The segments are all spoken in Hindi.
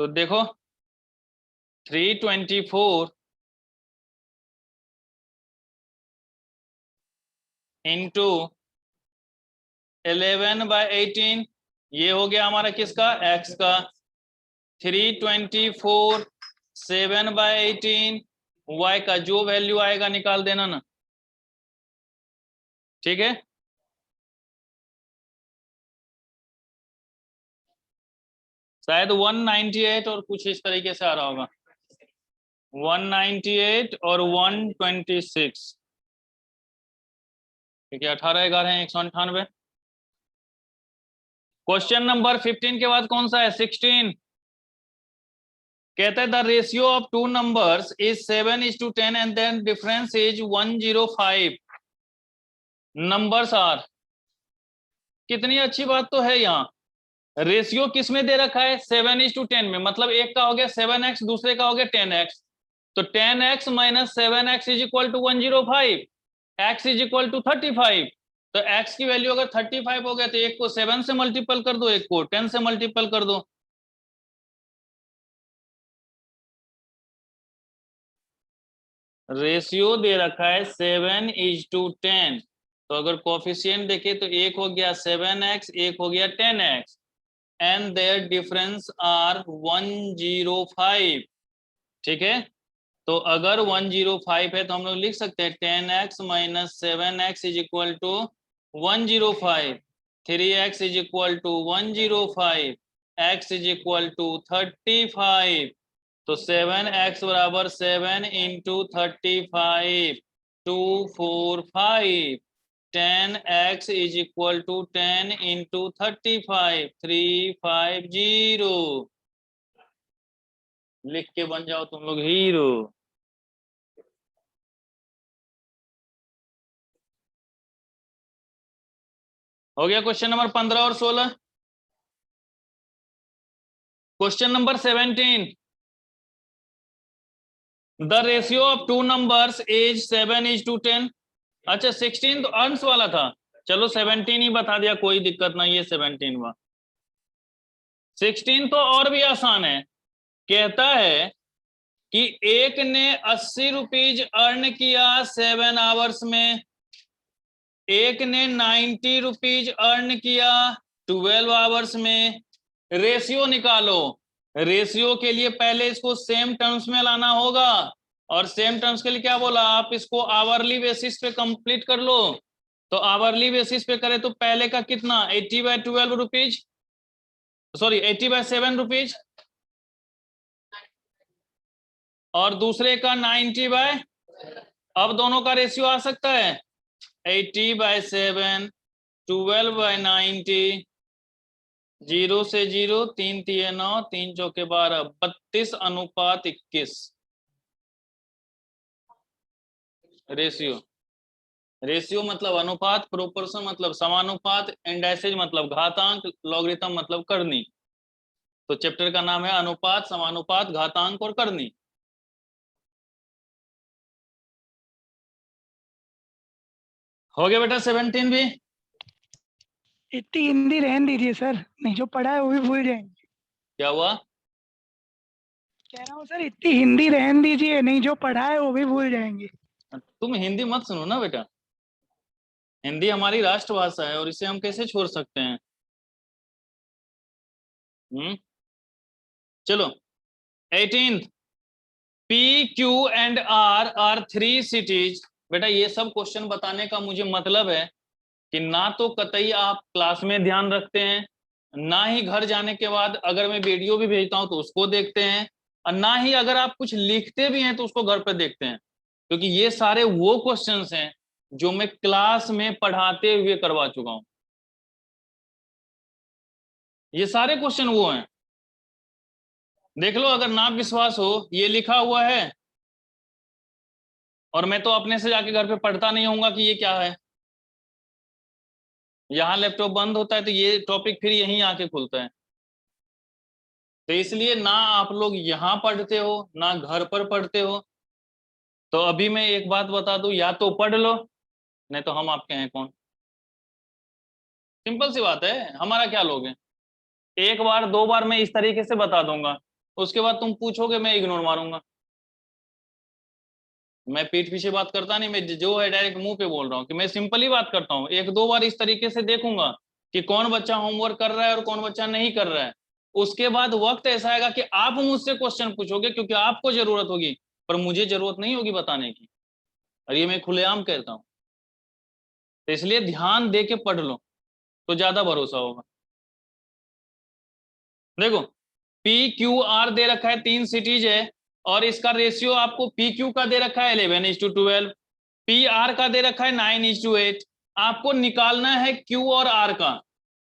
तो देखो 324 इंटू 11/18 ये हो गया हमारा किसका, x का। 324 7/18 y का, जो वैल्यू आएगा निकाल देना ना, ठीक है। शायद 198 और कुछ इस तरीके से आ रहा होगा, 198 और 126, ठीक है। 18 11 198। क्वेश्चन नंबर 15 के बाद कौन सा है, 16। कहता है the ratio of two numbers is 7:10 and then difference is 105 numbers are. कितनी अच्छी बात तो है यहाँ। रेशियो किस में दे रखा है, 7:10 में, मतलब एक का हो गया 7x, दूसरे का हो गया 10x। तो 10x minus 7x is equal to 105, x is equal to 35। तो x की वैल्यू अगर 35 हो गया तो एक को 7 से मल्टीपल कर दो, एक को 10 से मल्टीपल कर दो। रेशियो दे रखा है 7:10, तो अगर कोफिशिएंट देखे तो एक हो गया 7x, एक हो गया 10x, and there difference are 105, ठीक है। तो अगर 105 है तो हम लोग लिख सकते हैं 10x minus 7x is equal to 105, 3x is equal to 105, x is equal to 35। तो 7x बराबर 7 into 35 245, 10x is equal to 10 into 35 350। लिख के बन जाओ तुम लोग हीरो। हो गया क्वेश्चन नंबर 15 और 16। Question number 17, the ratio of two numbers is 7:10। अच्छा 16 तो अंश वाला था, चलो 17 ही बता दिया, कोई दिक्कत नहीं है 17 हुआ। 16 तो और भी आसान है। कहता है कि एक ने 80 रुपीज अर्न किया 7 आवर्स में, एक ने 90 रुपीज अर्न किया 12 आवर्स में। रेशियो निकालो। रेशियो के लिए पहले इसको सेम टर्म्स में लाना होगा, और सेम टर्म्स के लिए क्या बोला, आप इसको आवरली बेसिस पे कंप्लीट कर लो। तो आवरली बेसिस पे करें तो पहले का कितना 80/12 रुपीज, सॉरी 80/7 रुपीज, और दूसरे का 90/, अब दोनों का रेशियो आ सकता है 80/7, 12/90, 0 से 0, 3 3 9, 3 चौके 12, 32:21 रेशियो। रेशियो मतलब अनुपात, प्रोपोर्शन मतलब समानुपात, इंडाइसेज मतलब घातांक, लॉगरिथम मतलब करनी। तो चैप्टर का नाम है अनुपात, समानुपात, घातांक और करनी। हो गया बेटा 17 भी। इतनी हिंदी रहने दीजिए सर, नहीं जो पढ़ा है वो भी भूल जाएंगे। क्या हुआ? कह रहा हूँ सर इतनी हिंदी रहने दीजिए, नहीं जो पढ़ा है वो भी भूल जाएंगे। तुम हिंदी मत सुनो ना बेटा, हिंदी हमारी राष्ट्रभाषा है और इसे हम कैसे छोड़ सकते हैं। चलो 18th, P Q and R are 3 cities. बेटा ये सब क्वेश्चन बताने का मुझे मतलब है कि ना तो कतई आप क्लास में ध्यान रखते हैं, ना ही घर जाने के बाद अगर मैं वीडियो भी भेजता हूं तो उसको देखते हैं, और ना ही अगर आप कुछ लिखते भी हैं तो उसको घर पर देखते हैं। क्योंकि ये सारे वो क्वेश्चंस हैं जो मैं क्लास में पढ़ाते हुए करवा चुका हूं। ये सारे क्वेश्चन वो हैं, देख लो अगर ना विश्वास हो, ये लिखा हुआ है और मैं तो अपने से जाके घर पे पढ़ता नहीं होऊंगा कि ये क्या है। यहाँ लैपटॉप बंद होता है तो ये टॉपिक फिर यहीं आके खुलता है। तो इसलिए ना आप लोग यहाँ पढ़ते हो ना घर पर पढ़ते हो। तो अभी मैं एक बात बता दूं, या तो पढ़ लो, नहीं तो हम आपके हैं कौन। सिंपल सी बात है, हमारा क्या लोगे। एक बार दो बार मैं इस तरीके से बता दूंगा, उसके बाद तुम पूछोगे, मैं इग्नोर मारूंगा। मैं पीठ पीछे बात करता नहीं, मैं जो है डायरेक्ट मुंह पे बोल रहा हूँ कि मैं सिंपल ही बात करता हूँ। एक दो बार इस तरीके से देखूंगा कि कौन बच्चा होमवर्क कर रहा है और कौन बच्चा नहीं कर रहा है। उसके बाद वक्त ऐसा आएगा कि आप मुझसे क्वेश्चन पूछोगे क्योंकि आपको जरूरत होगी, पर मुझे जरूरत नहीं होगी बताने की, और ये मैं खुलेआम कहता हूँ। तो इसलिए ध्यान दे के पढ़ लो तो ज्यादा भरोसा होगा। देखो पी क्यू आर दे रखा है, 3 सिटीज है, और इसका रेशियो आपको पी क्यू का दे रखा है 11:12, पी आर का दे रखा है 9:8। आपको निकालना है क्यू और आर का।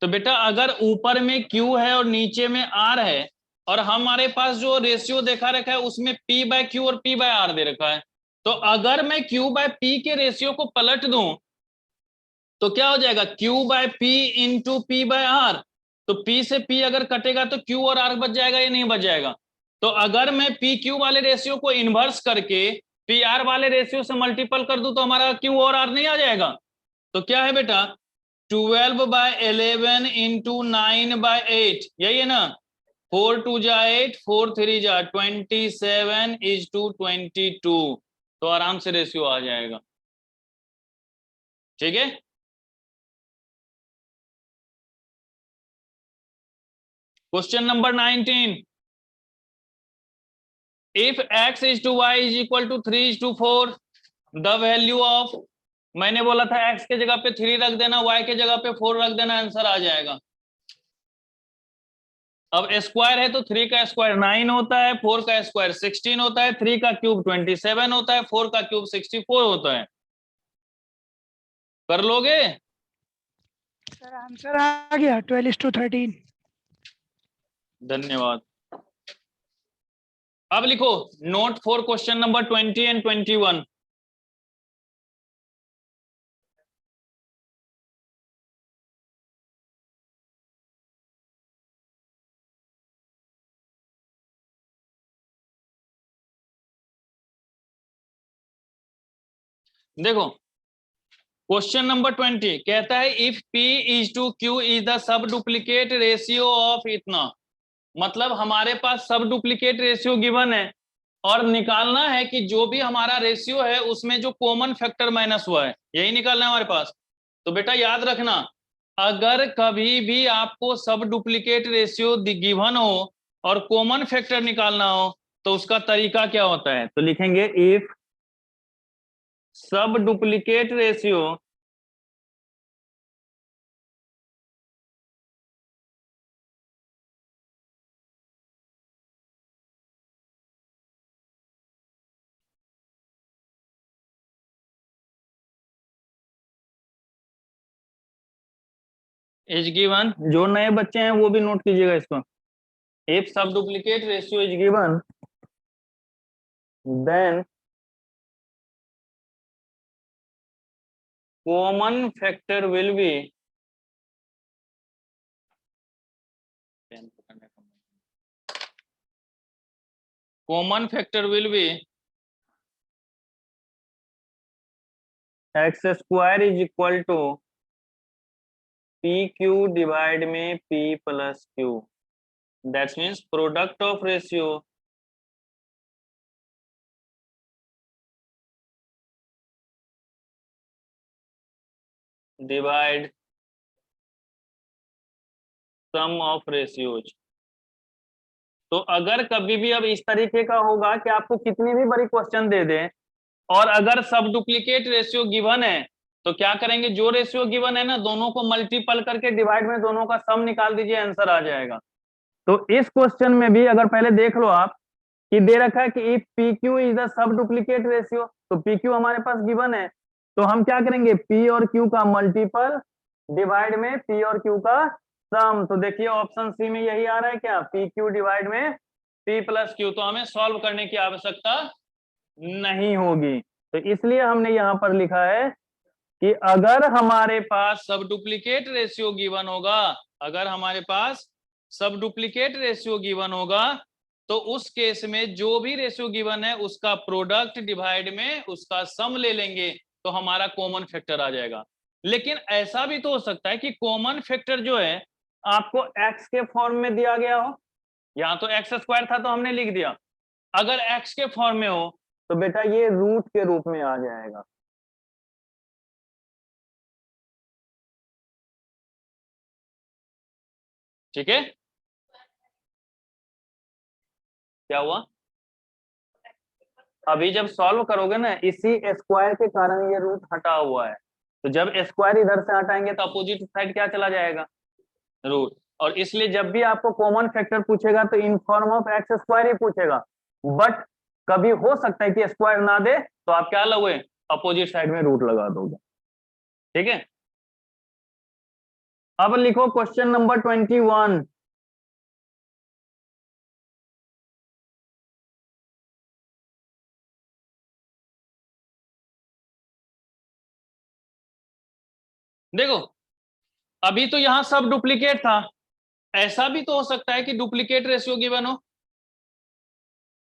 तो बेटा अगर ऊपर में क्यू है और नीचे में आर है, और हमारे पास जो रेशियो देखा रखा है उसमें पी बाय क्यू और पी बाय आर दे रखा है, तो अगर मैं क्यू बाय पी के रेशियो को पलट दूं तो क्या हो जाएगा, Q by P into P by R. तो पी से पी अगर कटेगा तो क्यू और आर बच जाएगा या नहीं बच जाएगा। तो अगर मैं पी क्यू वाले रेशियो को इन्वर्स करके पी आर वाले रेशियो से मल्टीपल कर दूं तो हमारा क्यू और आर नहीं आ जाएगा। तो क्या है बेटा, 12/11 इंटू 9/8, यही है ना। 4 2 जा 8, 4 3 जा 27:22। तो आराम से रेशियो आ जाएगा। ठीक है। Question number 19, if x is to y is equal to 3 is to 4, the value of, मैंने बोला था x के जगह पे 3 रख देना, y के जगह पे 4 रख देना, आंसर आ जाएगा। अब स्क्वायर है तो 3 का स्क्वायर 9 होता है, 4 का स्क्वायर 16 होता है, 3 का क्यूब 27 होता है, 4 का क्यूब 64 होता है। कर लोगे? सर आंसर आ गया 12:13। धन्यवाद। अब लिखो note for question number 20 and 21। देखो क्वेश्चन नंबर 20 कहता है if P is to Q is the सब डुप्लीकेट रेशियो ऑफ इतना। मतलब हमारे पास सब डुप्लीकेट रेशियो गिवन है और निकालना है कि जो भी हमारा रेशियो है उसमें जो कॉमन फैक्टर माइनस हुआ है, यही निकालना है हमारे पास। तो बेटा याद रखना, अगर कभी भी आपको सब डुप्लीकेट रेशियो गिवन हो और कॉमन फैक्टर निकालना हो तो उसका तरीका क्या होता है, तो लिखेंगे if sub duplicate ratio is given, जो नए बच्चे हैं वो भी नोट कीजिएगा इसको। If sub duplicate ratio is given then common factor will be common factor will be X square is equal to P Q divide में P plus Q. That means product of ratio divide sum of ratios. तो अगर कभी भी अब इस तरीके का होगा कि आपको कितनी भी बड़ी क्वेश्चन दे दें और अगर सब डुप्लीकेट रेशियो गिवन है तो क्या करेंगे, जो रेशियो गिवन है ना दोनों को मल्टीपल करके डिवाइड में दोनों का सम निकाल दीजिए, आंसर आ जाएगा। तो इस क्वेश्चन में भी अगर पहले देख लो आप कि दे रखा है कि if P Q is the सब डुप्लीकेट रेशियो, तो पी क्यू हमारे पास गिवन है, तो हम क्या करेंगे पी और क्यू का मल्टीपल डिवाइड में पी और क्यू का सम। तो देखिए ऑप्शन सी में यही आ रहा है क्या, पी क्यू डिवाइड में पी प्लस क्यू। तो हमें सॉल्व करने की आवश्यकता नहीं होगी। तो इसलिए हमने यहां पर लिखा है कि अगर हमारे पास सब डुप्लीकेट रेशियो गिवन होगा, अगर हमारे पास सब डुप्लीकेट रेशियो गिवन होगा तो उस केस में जो भी रेशियो गिवन है उसका प्रोडक्ट डिवाइड में उसका सम ले लेंगे तो हमारा कॉमन फैक्टर आ जाएगा। लेकिन ऐसा भी तो हो सकता है कि कॉमन फैक्टर जो है आपको x के फॉर्म में दिया गया हो, यहाँ तो एक्स स्क्वायर था तो हमने लिख दिया, अगर एक्स के फॉर्म में हो तो बेटा ये रूट के रूप में आ जाएगा। ठीक है, क्या हुआ? अभी जब सॉल्व करोगे ना, इसी स्क्वायर के कारण ये रूट हटा हुआ है, तो जब स्क्वायर इधर से हटाएंगे तो अपोजिट साइड क्या चला जाएगा? रूट। और इसलिए जब भी आपको कॉमन फैक्टर पूछेगा तो in form of X square ही पूछेगा, बट कभी हो सकता है कि स्क्वायर ना दे तो आप क्या लोगे? अपोजिट साइड में रूट लगा दोगे। ठीक है, अब लिखो क्वेश्चन नंबर 21। देखो अभी तो यहां सब डुप्लीकेट था, ऐसा भी तो हो सकता है कि डुप्लीकेट रेशियो गिवन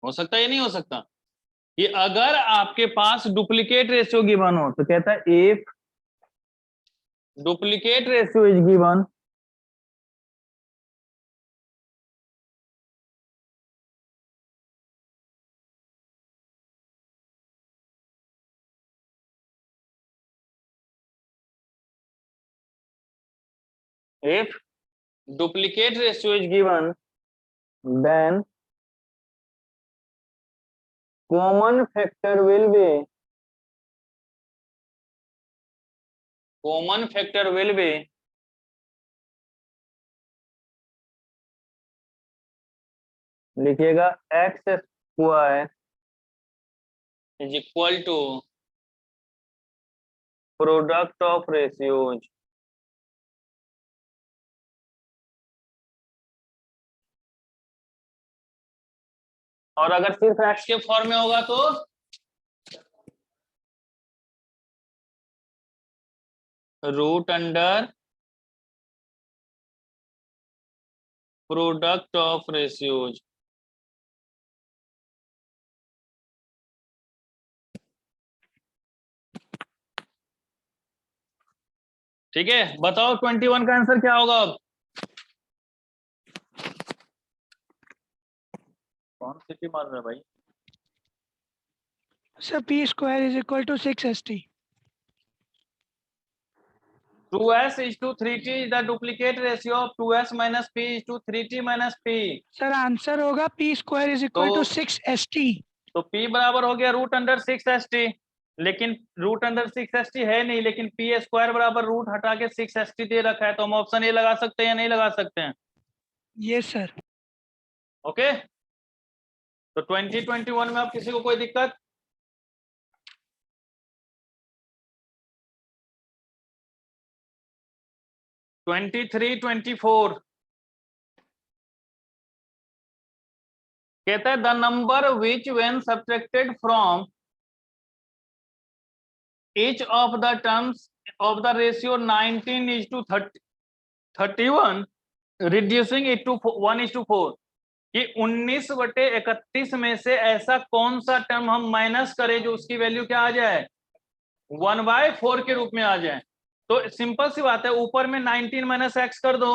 हो सकता है या नहीं हो सकता? कि अगर आपके पास डुप्लीकेट रेशियो गिवन हो तो कहता है if duplicate ratio is given if duplicate ratio is given then common factor will be लिखिएगा x square is equal to product of ratios. और अगर सिर्फ एक्स के फॉर्म में होगा तो root under product of ratios. ठीक है, बताओ 21 का आंसर क्या होगा? अब कौन सिटी मार रहा है भाई? Sir P square is equal to 6st। 2s is to 3t is the duplicate ratio of 2s minus p is to 3t minus p। Sir answer होगा P square is equal to तो 6st। तो p बराबर हो गया रूट अंडर 6st, लेकिन रूट अंडर 6st है नहीं, लेकिन पी स्क्वायर बराबर रूट हटा के 6st दे रखा है, तो हम ऑप्शन ए लगा सकते हैं या नहीं लगा सकते हैं? Yes sir. ओके, तो 2021 में अब किसी को कोई दिक्कत? ट्वेंटी 24 कहता है the number which when subtracted from each of the terms of the ratio 19 is to 31 reducing it to 1:4 कि 19/31 में से ऐसा कौन सा टर्म हम माइनस करें जो उसकी वैल्यू क्या आ जाए? 1/4 के रूप में आ जाए। तो सिंपल सी बात है, ऊपर में 19 माइनस एक्स कर दो,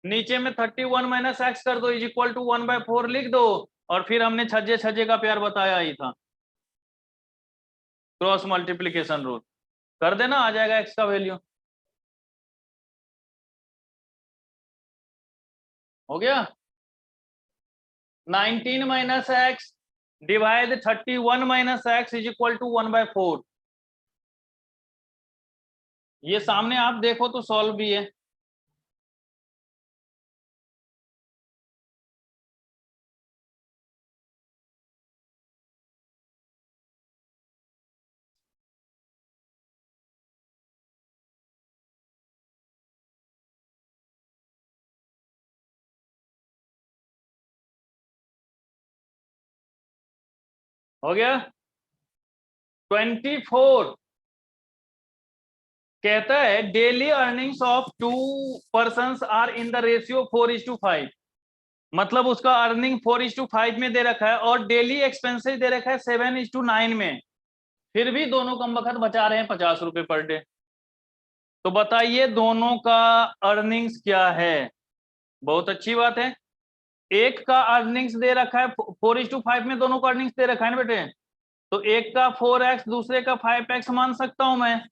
नीचे में 31 माइनस एक्स कर दो, इज इक्वल टू 1/4 लिख दो, और फिर हमने छज्जे छज्जे का प्यार बताया ही था, क्रॉस मल्टीप्लीकेशन रूल कर देना, आ जाएगा एक्स का वैल्यू। हो गया, 19 minus x divide 31 minus x is equal to 1/4। ये सामने आप देखो तो सॉल्व भी है। हो गया, 24 कहता है daily earnings of 2 persons are in the ratio 4:5, मतलब उसका अर्निंग 4:5 में दे रखा है और डेली एक्सपेंसेस दे रखा है 7:9 में, फिर भी दोनों कम वक्त बचा रहे हैं 50 रुपए पर डे। तो बताइए दोनों का अर्निंग्स क्या है? बहुत अच्छी बात है, एक का अर्निंग्स दे रखा है 4:5 में, दोनों को अर्निंग्स दे रखा है ना बेटे, तो एक का 4x दूसरे का 5x मान सकता हूं मैं।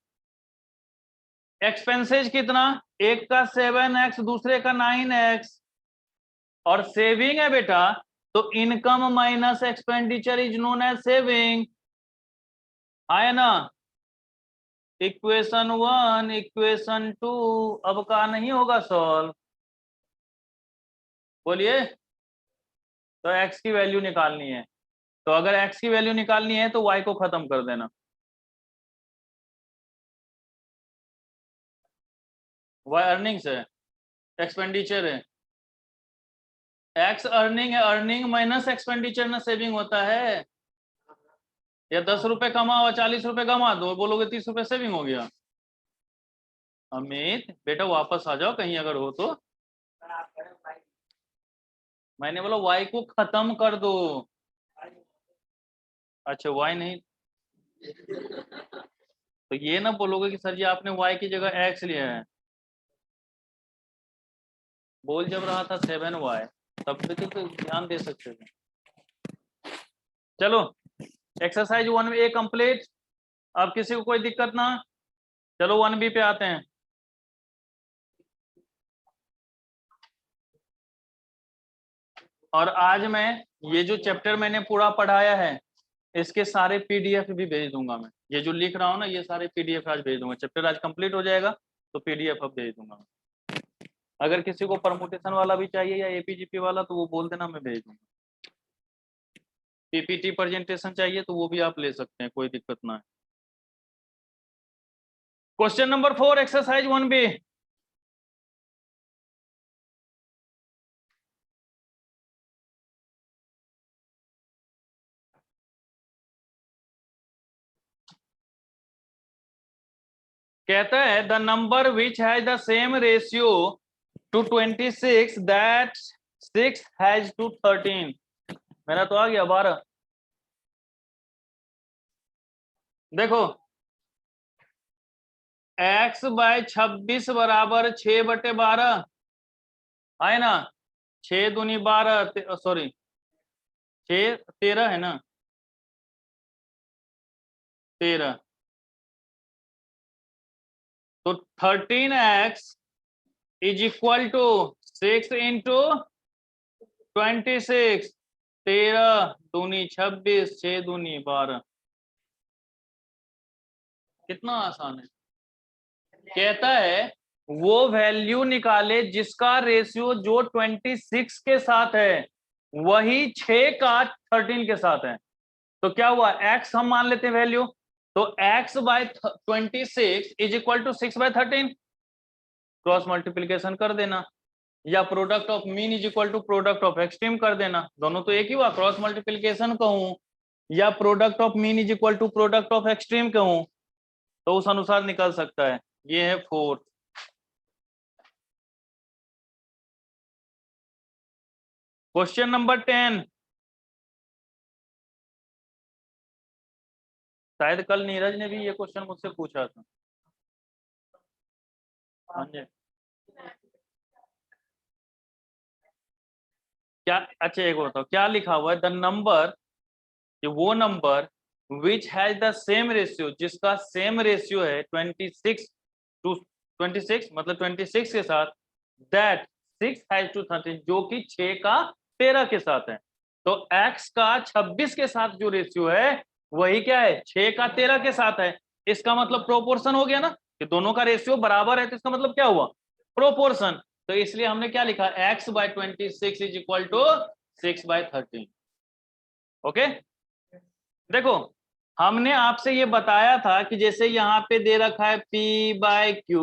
एक्सपेंसेज कितना, एक का 7x दूसरे का 9x, और सेविंग है बेटा तो income minus expenditure is known as saving, आया ना। इक्वेशन 1 इक्वेशन 2 अब का नहीं होगा सॉल्व, बोलिए। तो x की वैल्यू निकालनी है, तो अगर x की वैल्यू निकालनी है तो y को खत्म कर देना। y अर्निंग्स है, एक्सपेंडिचर है, x अर्निंग है, अर्निंग माइनस एक्सपेंडिचर ना सेविंग होता है। या 10 रुपए कमा और 40 रुपए कमा दो, बोलोगे 30 रुपए सेविंग हो गया। अमित बेटा वापस आ जाओ कहीं अगर हो तो, मैंने बोला y को खत्म कर दो। अच्छा y नहीं, तो ये ना बोलोगे कि सर जी आपने y की जगह x लिया है। बोल जब रहा था 7y, तब भी तो ध्यान दे सकते थे। चलो एक्सरसाइज 1A कंप्लीट। अब किसी को कोई दिक्कत ना, चलो 1B पे आते हैं। और आज मैं ये जो चैप्टर मैंने पूरा पढ़ाया है इसके सारे पीडीएफ भी भेज दूंगा मैं। ये जो लिख रहा हूँ ना ये सारे पीडीएफ आज भेज दूंगा, चैप्टर आज कंप्लीट हो जाएगा तो पीडीएफ अब भेज दूंगा मैं। अगर किसी को परमुटेशन वाला भी चाहिए या एपीजीपी वाला तो वो बोल देना, मैं भेज दूंगा। पीपीटी प्रेजेंटेशन चाहिए तो वो भी आप ले सकते हैं, कोई दिक्कत ना है। Question number 4 exercise 1B। कहता है the number which has the same ratio to 26 that 6 has to 13। मेरा तो आ गया 12। देखो x/26 बराबर 6/12 आए ना, 6 दूनी 12, सॉरी 6 13 है ना, 13, तो 13x is equal to 6 into 26, 13 दूनी 26, 6 दूनी 12। कितना आसान है। कहता है वो वैल्यू निकाले जिसका रेशियो जो 26 के साथ है वही 6 का 13 के साथ है। तो क्या हुआ, x हम मान लेते हैं वैल्यू, तो x/26 is equal to 6/13, cross multiplication कर देना, या product of mean is equal to product of extreme कर देना। दोनों तो एक ही हुआ, क्रॉस मल्टीप्लीकेशन कहूं या product of mean is equal to product of extreme कहूं तो उस अनुसार निकल सकता है। ये है 4। Question number 10। शायद कल नीरज ने भी ये क्वेश्चन मुझसे पूछा था। हाँ जी, क्या, अच्छा एक बताओ क्या लिखा हुआ है, द नंबर, ये वो number which has the same ratio, जिसका सेम रेशियो है 26 टू 26, मतलब 26 के साथ, दैट 6 हैज टू 13, जो कि 6 का 13 के साथ है। तो x का 26 के साथ जो रेशियो है वही क्या है, 6 का 13 के साथ है। इसका मतलब प्रोपोर्शन हो गया ना, कि दोनों का रेशियो बराबर है, तो इसका मतलब क्या हुआ, प्रोपोर्शन। तो इसलिए हमने क्या लिखा, x/26 is equal to 6/13। Okay, देखो हमने आपसे ये बताया था कि जैसे यहाँ पे दे रखा है P/Q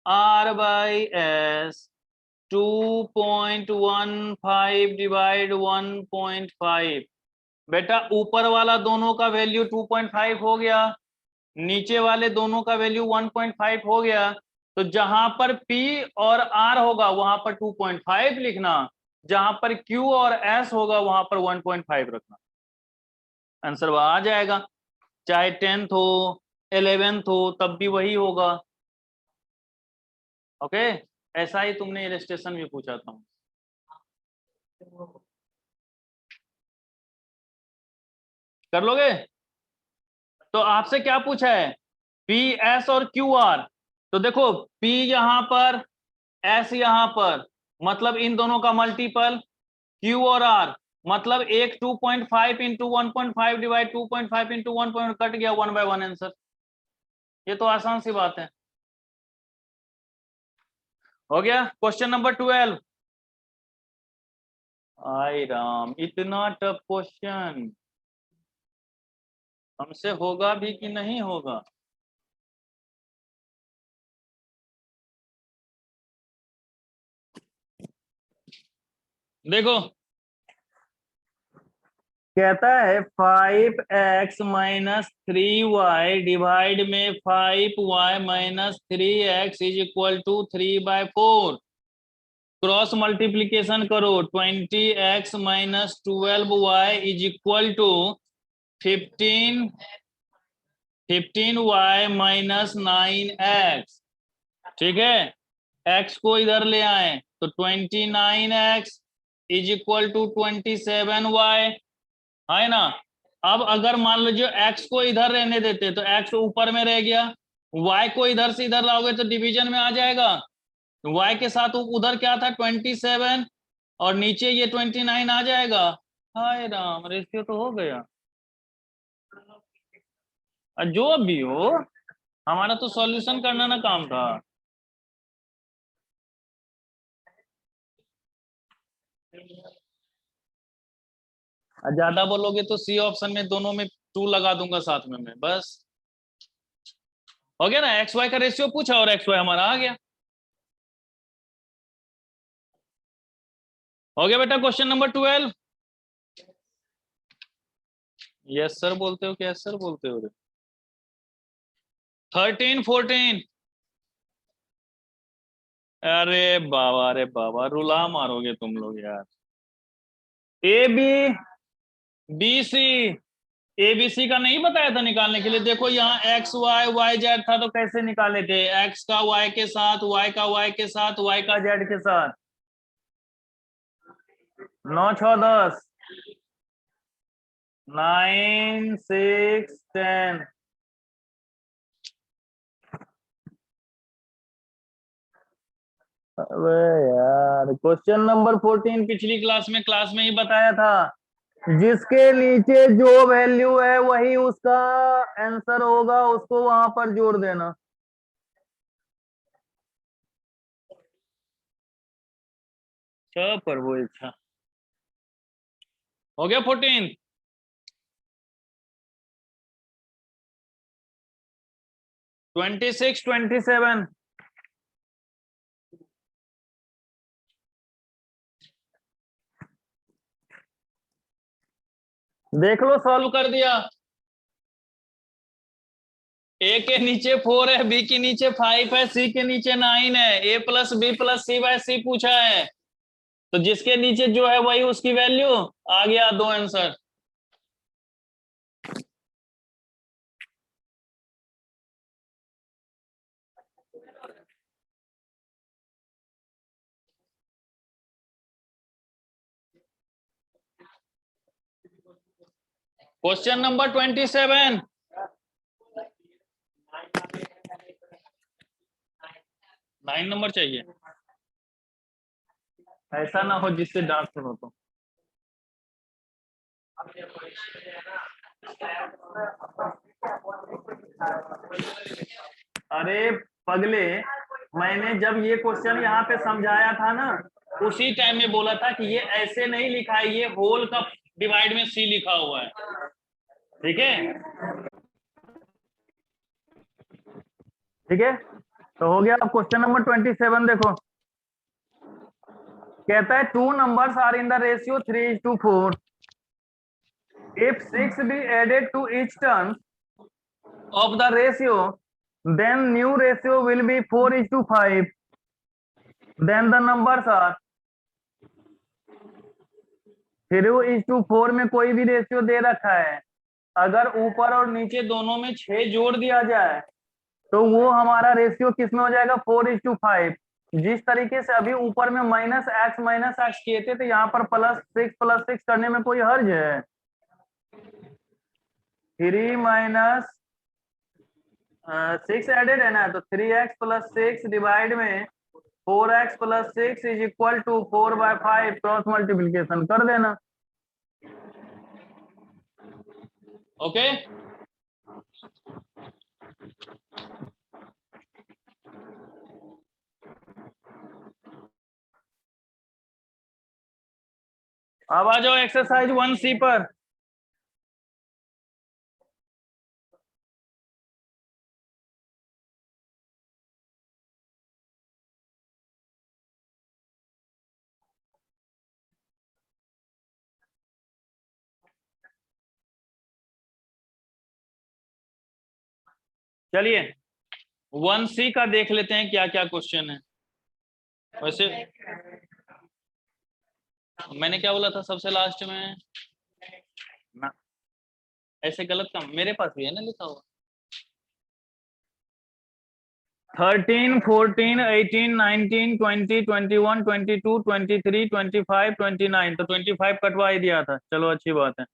R/S 2.15 डिवाइड 1.5। बेटा ऊपर वाला दोनों का वैल्यू 2.5 हो गया, नीचे वाले दोनों का वैल्यू 1.5 हो गया, तो जहां पर P और R होगा वहां पर 2.5 लिखना, जहां पर Q और S होगा वहां पर 1.5 रखना। आंसर वह आ जाएगा, चाहे 10th हो 11th हो तब भी वही होगा। ओके, ऐसा ही तुमने इलस्ट्रेशन भी पूछा था। कर लोगे? तो आपसे क्या पूछा है, पी एस और क्यू आर। तो देखो पी यहां पर, एस यहां पर, मतलब इन दोनों का मल्टीपल, क्यू और आर मतलब एक 2.5 इंटू 1.5 डिवाइड 2.5 इंटू 1 कट गया 1/1 आंसर। ये तो आसान सी बात है। हो गया क्वेश्चन नंबर 12। आई राम, इतना टफ क्वेश्चन हमसे होगा भी कि नहीं होगा? देखो कहता है 5x माइनस 3y डिवाइड में 5y minus 3x is equal to 3/4। Cross multiplication करो, 20x minus 12y is equal to 15y minus 9x। ठीक है, x को इधर ले आए तो 29x is equal to 27y है ना। अब अगर मान लीजिए x को इधर रहने देते तो x ऊपर में रह गया, y को इधर से इधर लाओगे तो डिवीजन में आ जाएगा। y के साथ उधर क्या था 27 और नीचे ये 29 आ जाएगा। हाय राम, रेशियो तो हो गया। जो भी हो, हमारा तो सॉल्यूशन करना ना काम था। ज्यादा बोलोगे तो सी ऑप्शन में दोनों में 2 लगा दूंगा साथ में मैं, बस हो गया ना। एक्स वाई का रेशियो पूछा और एक्स वाई हमारा आ गया। हो गया बेटा क्वेश्चन नंबर 12। यस सर बोलते हो कि यस सर बोलते हो? 13 14। अरे बाबा रुला मारोगे तुम लोग यार। A B, B C, A B C का नहीं बताया था निकालने के लिए। देखो यहाँ एक्स वाई वाई जेड था तो कैसे निकाले थे, एक्स का वाई के साथ, वाई का वाई के साथ, वाई का जेड के साथ। 9 6 10, 9 6 10। अबे यार क्वेश्चन नंबर 14 पिछली क्लास में ही बताया था, जिसके नीचे जो वैल्यू है वही उसका आंसर होगा, उसको वहां पर जोड़ देना। पर वो इच्छा हो गया 14। ट्वेंटी 27। देख लो सॉल्व कर दिया। ए के नीचे 4 है, बी के नीचे 5 है, सी के नीचे 9 है, ए प्लस बी प्लस सी बाय सी पूछा है, तो जिसके नीचे जो है वही उसकी वैल्यू। आ गया 2 आंसर। Question number 27। 9 नंबर चाहिए, ऐसा ना हो जिससे डांट सुनो तो। अरे पगले, मैंने जब ये क्वेश्चन यहाँ पे समझाया था ना, उसी टाइम में बोला था कि ये ऐसे नहीं लिखा है, ये होल का डिवाइड में सी लिखा हुआ है। ठीक है, ठीक है, तो हो गया। अब क्वेश्चन नंबर 27 देखो, कहता है 2 numbers are in the ratio 3:4। If 6 be added to each term of the ratio, then new ratio will be 4:5. Then the numbers are 3:4 में कोई भी रेशियो दे रखा है, अगर ऊपर और नीचे दोनों में 6 जोड़ दिया जाए तो वो हमारा रेशियो किस में हो जाएगा 4:5। जिस तरीके से अभी ऊपर में माइनस एक्स किए थे, तो यहाँ पर +6 करने में कोई हर्ज है? 3 माइनस 6 एडेड है ना, तो 3x + 6 डिवाइड में 4x + 6 is equal to 4/5, cross multiplication कर देना। ओके, अब आ जाओ एक्सरसाइज 1C पर। चलिए 1C का देख लेते हैं क्या क्या क्वेश्चन है। वैसे मैंने क्या बोला था सबसे लास्ट में ना, ऐसे गलत काम मेरे पास भी है ना लिखा हुआ। 13, 14, 18, 19, 20, 21, 22, 23, 25, 29, तो 25 कटवा ही दिया था। चलो अच्छी बात है।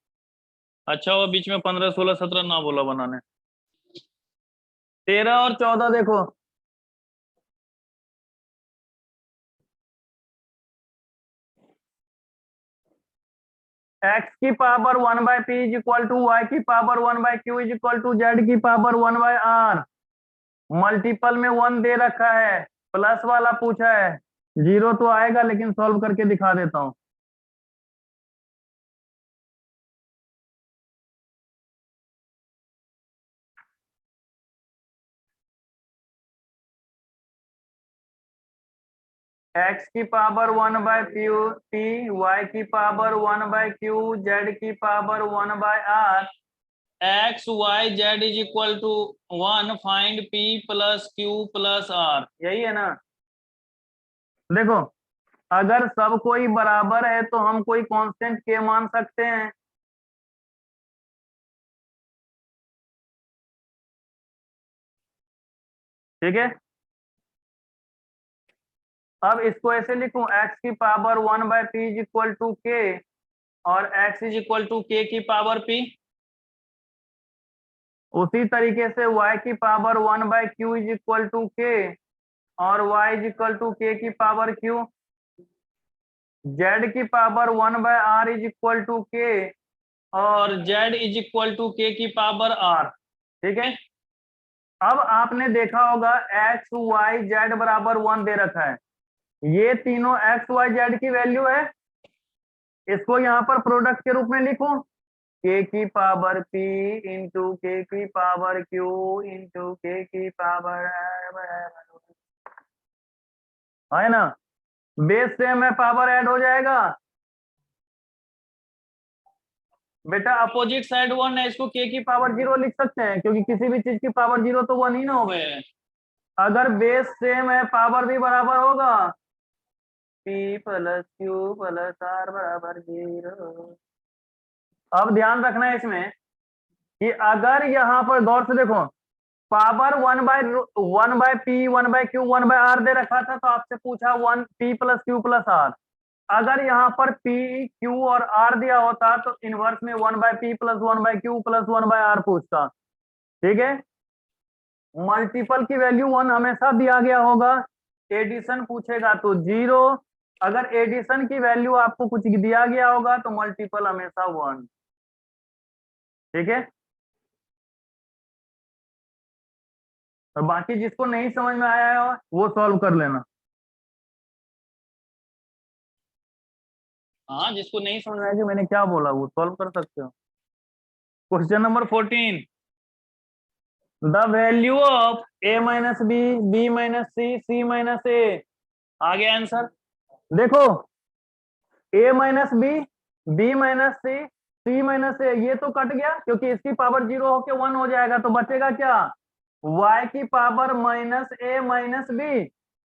अच्छा वो बीच में 15, 16, 17 ना बोला बनाने। 13 और 14 देखो, x की power 1/p is equal to y की power 1/q is equal to z की पावर 1/r। मल्टीपल में 1 दे रखा है, प्लस वाला पूछा है, 0 तो आएगा लेकिन सॉल्व करके दिखा देता हूं। x की पावर 1/p, y की पावर 1/q, z की power 1/r। x y z is equal to 1, find p + q + r। यही है ना? देखो, अगर सब कोई बराबर है तो हम कोई कांस्टेंट के मान सकते हैं। ठीक है, अब इसको ऐसे लिखूं, x की power 1/p is equal to k और x is equal to k की पावर p। उसी तरीके से y की power 1/q is equal to k और y is equal to k की पावर q। z की power 1/r is equal to k और z is equal to k की पावर r। ठीक है, अब आपने देखा होगा x y z बराबर 1 दे रखा है, ये तीनों x y z की वैल्यू है। इसको यहाँ पर प्रोडक्ट के रूप में लिखूं, k की पावर p इंटू k की पावर q इंटू k की पावर है ना? बेस सेम है, पावर ऐड हो जाएगा। बेटा अपोजिट साइड 1 है, इसको k की पावर 0 लिख सकते हैं, क्योंकि किसी भी चीज की पावर 0 तो 1 ही ना हो। अगर बेस सेम है, पावर भी बराबर होगा, p + q + r बराबर 0। अब ध्यान रखना है इसमें कि अगर यहाँ पर गौर से देखो, पावर 1/p 1/q 1/r दे रखा था, तो आपसे पूछा 1p + q + r। अगर यहाँ पर p q और r दिया होता तो इनवर्स में 1/p + 1/q + 1/r पूछता। ठीक है, मल्टीपल की वैल्यू 1 हमेशा दिया गया होगा। एडिशन पूछेगा तो 0। अगर एडिशन की वैल्यू आपको कुछ दिया गया होगा तो मल्टीपल हमेशा 1। ठीक है, और बाकी जिसको नहीं समझ में आया है वो सॉल्व कर लेना। हाँ, जिसको नहीं समझ समझ में आया कि मैंने क्या बोला वो सॉल्व कर सकते हो। Question number 14, the value of a - b, b - c, c - a। आ गया आंसर। देखो, a - b, b - c, c - a, ये तो कट गया क्योंकि इसकी पावर 0 होके 1 हो जाएगा, तो बचेगा क्या? y की पावर -a - b।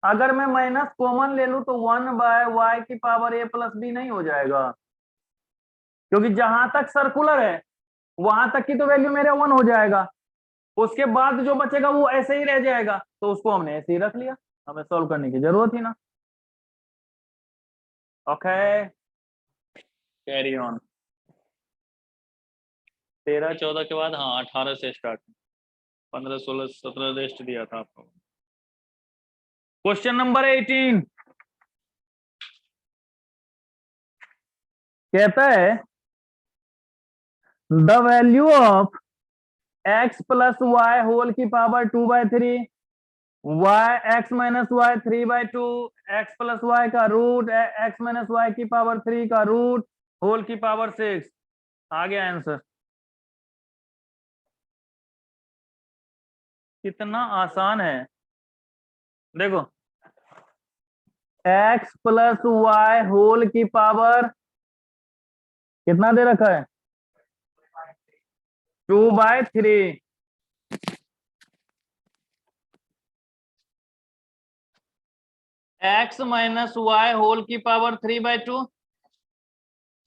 अगर मैं माइनस कॉमन ले लूं तो 1/y की पावर a + b नहीं हो जाएगा, क्योंकि जहां तक सर्कुलर है वहां तक की तो वैल्यू मेरे 1 हो जाएगा। उसके बाद जो बचेगा वो ऐसे ही रह जाएगा, तो उसको हमने ऐसे ही रख लिया। हमें सॉल्व करने की जरूरत ही ना। Okay carry on. 13 14 के बाद, हाँ 18 से स्टार्ट, 15 16 17 रेस्ट दिया था आपको। क्वेश्चन नंबर 18 कहता है the value of x plus Y whole की power 2/3, y x minus Y 3/2, x plus Y का रूट x माइनस वाई की पावर 3 का रूट होल की पावर 6। आ गया आंसर। कितना आसान है देखो, x प्लस वाई होल की पावर कितना दे रखा है 2/3, x माइनस वाई होल की पावर 3/2,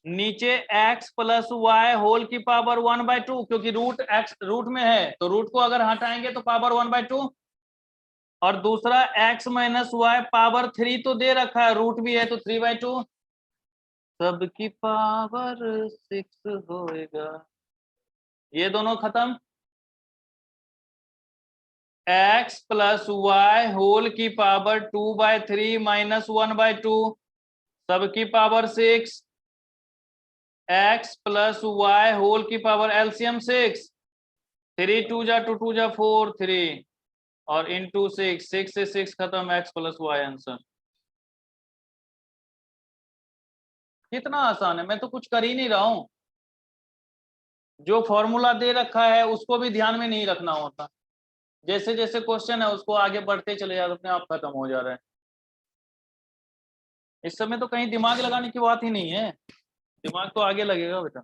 नीचे x प्लस वाई होल की पावर 1/2, क्योंकि रूट x रूट में है तो रूट को अगर हटाएंगे तो पावर 1/2, और दूसरा x माइनस वाई पावर 3 तो दे रखा है, रूट भी है तो 3/2, सबकी पावर 6 होएगा। ये दोनों खत्म, x प्लस वाई होल की पावर 2/3 माइनस 1/2, सबकी power 6, x plus Y whole की पावर एलसीएम 6, 3 2 जा 2 2 जा 4 3, और इंटू 6, 6 से 6 खत्म, x प्लस वाई आंसर। कितना आसान है, मैं तो कुछ कर ही नहीं रहा हूं, जो फॉर्मूला दे रखा है उसको भी ध्यान में नहीं रखना होता, जैसे जैसे क्वेश्चन है उसको आगे बढ़ते चले जाते, अपने आप खत्म हो जा रहा है। इस समय तो कहीं दिमाग लगाने की बात ही नहीं है, दिमाग तो आगे लगेगा बेटा।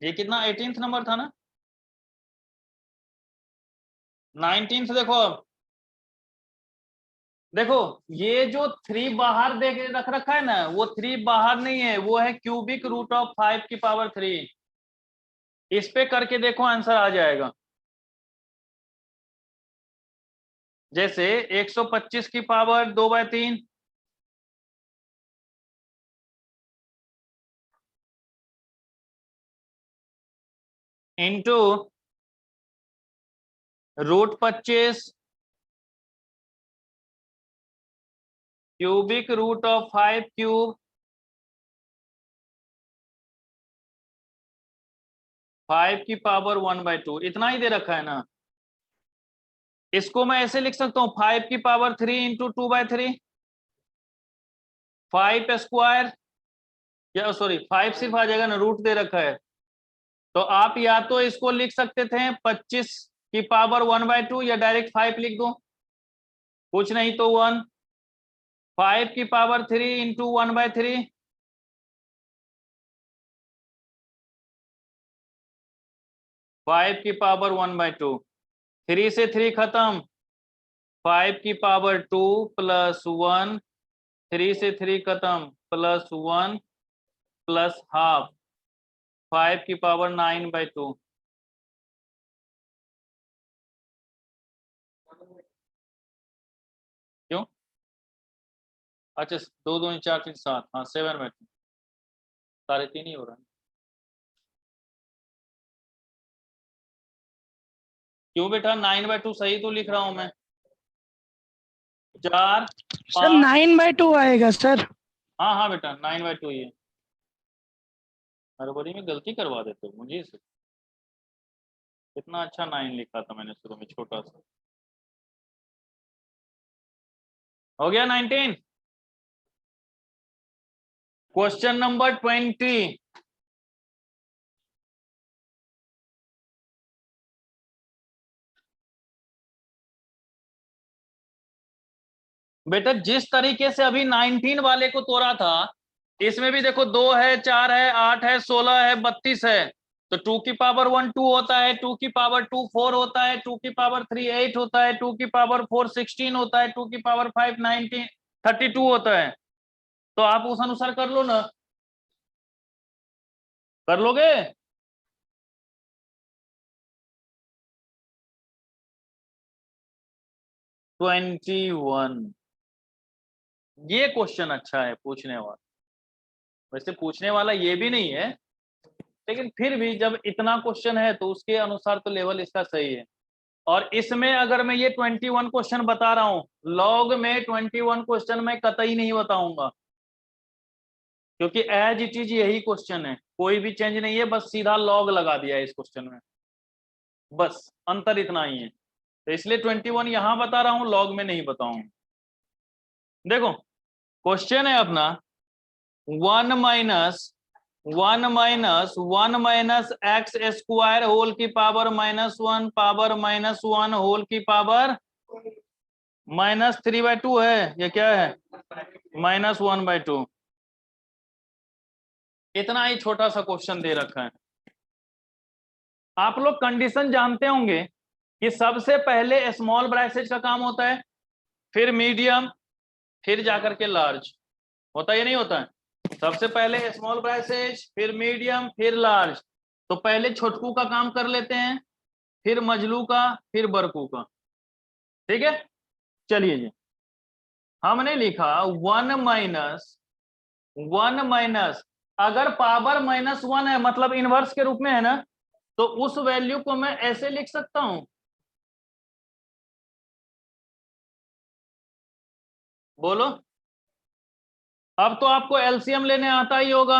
ये कितना 18th नंबर था ना, 19th देखो अब, देखो ये जो 3 बाहर देख रख रखा है ना, वो 3 बाहर नहीं है, वो है क्यूबिक रूट ऑफ 5 की पावर 3। इस पे करके देखो आंसर आ जाएगा। जैसे 125 की power 2/3, into root 25 cubic root of 5 cube, 5 की पावर 1/2, इतना ही दे रखा है ना। इसको मैं ऐसे लिख सकता हूं 5 की पावर 3 इंटू 2/3, 5 स्क्वायर, या सॉरी 5 सिर्फ आ जाएगा ना, रूट दे रखा है, तो आप या तो इसको लिख सकते थे 25 की पावर 1/2, या डायरेक्ट 5 लिख दो, कुछ नहीं तो 1, 5 की पावर 3 इंटू 1/3, 5 की पावर 1/2, 3 से 3 खत्म, 5 की पावर 2 प्लस 1, 3 से 3 खत्म, प्लस 1 प्लस हाफ, 5 की पावर 9/2। क्यों? अच्छा 2 2 4 3 7, हाँ 7/2, 3.5 ही हो रहा है। क्यों बेटा 9/2 सही तो लिख रहा हूं मैं, 4 सर 5, 9/2 आएगा सर। हाँ हाँ बेटा 9/2 ही है, हर बारी में गलती करवा देते हो मुझे से। कितना अच्छा 9 लिखा था मैंने शुरू में, छोटा सा। हो गया 19। क्वेश्चन नंबर 20, बेटा जिस तरीके से अभी 19 वाले को तोड़ा था, इसमें भी देखो 2 है, 4 है, 8 है, 16 है, 32 है, तो 2 की पावर 1 2 होता है, 2 की पावर 2 4 होता है, 2 की पावर 3 8 होता है, 2 की पावर 4 16 होता है, 2 की पावर 5 19 32 होता है। तो आप उस अनुसार कर लो ना, कर लोगे? 21। ये क्वेश्चन अच्छा है पूछने वाला, वैसे पूछने वाला ये भी नहीं है, लेकिन फिर भी जब इतना क्वेश्चन है तो उसके अनुसार तो लेवल इसका सही है। और इसमें अगर मैं ये 21 क्वेश्चन बता रहा हूं, लॉग में 21 क्वेश्चन मैं कतई नहीं बताऊंगा, क्योंकि एज इट इज यही क्वेश्चन है, कोई भी चेंज नहीं है, बस सीधा लॉग लगा दिया है इस क्वेश्चन में, बस अंतर इतना ही है। तो इसलिए 21 यहां बता रहा हूं, लॉग में नहीं बताऊंगा। देखो क्वेश्चन है अपना 1 माइनस एक्स स्क्वायर होल की पावर -1 पावर -1 होल की पावर -3/2 है, ये क्या है -1/2। इतना ही छोटा सा क्वेश्चन दे रखा है। आप लोग कंडीशन जानते होंगे कि सबसे पहले स्मॉल ब्रैकेट का काम होता है, फिर मीडियम, फिर जाकर के लार्ज, होता है या नहीं होता है? सबसे पहले स्मॉल ब्रैकेट, फिर मीडियम, फिर लार्ज। तो पहले छोटकू का काम कर लेते हैं, फिर मजलू का, फिर बरकू का। ठीक है, चलिए जी, हमने लिखा 1 माइनस, अगर पावर -1 है मतलब इनवर्स के रूप में है ना, तो उस वैल्यू को मैं ऐसे लिख सकता हूं, बोलो। अब तो आपको एलसीएम लेने आता ही होगा।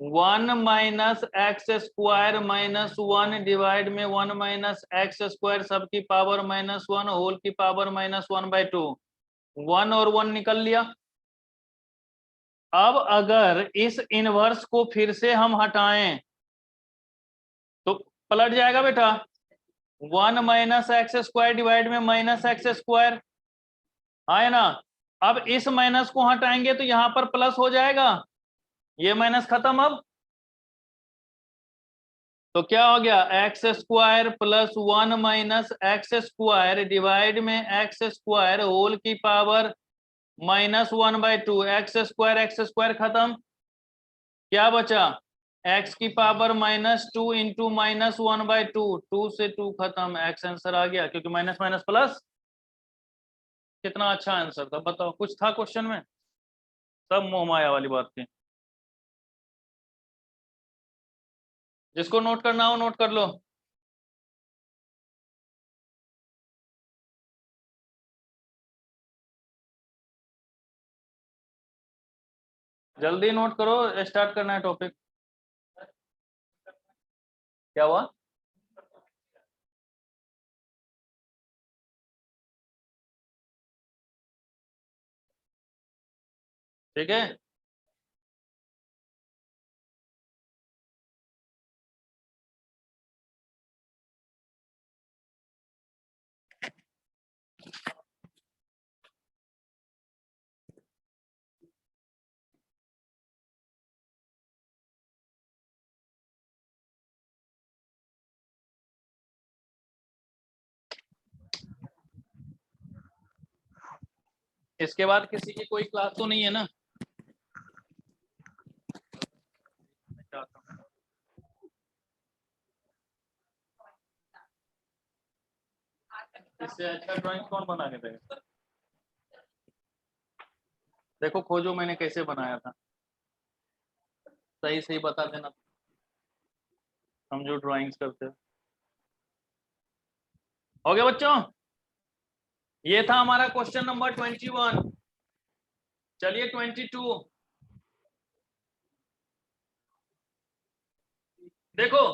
1 माइनस एक्स स्क्वायर -1 डिवाइड में 1 माइनस एक्स स्क्वायर सबकी पावर -1 होल की पावर -1/2। 1 और 1 निकल लिया। अब अगर इस इनवर्स को फिर से हम हटाएं तो पलट जाएगा बेटा, 1 माइनस एक्स स्क्वायर डिवाइड में माइनस एक्स स्क्वायर, है ना। अब इस माइनस को हटाएंगे तो यहां पर प्लस हो जाएगा, ये माइनस खत्म। अब तो क्या हो गया, x square plus 1 minus x square divide में एक्स स्क्वायर होल की पावर -1/2। एक्स स्क्वायर खत्म, क्या बचा, x की पावर -2 इंटू -1/2, 2 से 2 खत्म, x आंसर आ गया, क्योंकि माइनस माइनस प्लस। कितना अच्छा आंसर था, बताओ कुछ था क्वेश्चन में? सब मोह माया वाली बात थी। जिसको नोट करना हो नोट कर लो। जल्दी नोट करो, स्टार्ट करना है टॉपिक। क्या हुआ? ठीक है, इसके बाद किसी की कोई क्लास तो नहीं है ना? इससे अच्छा ड्राइंग कौन बना के देगा? देखो खोजो मैंने कैसे बनाया था, सही सही बता देना, हम जो ड्राइंग्स करते हैं। हो गया बच्चों, ये था हमारा क्वेश्चन नंबर 21। चलिए 22 देखो,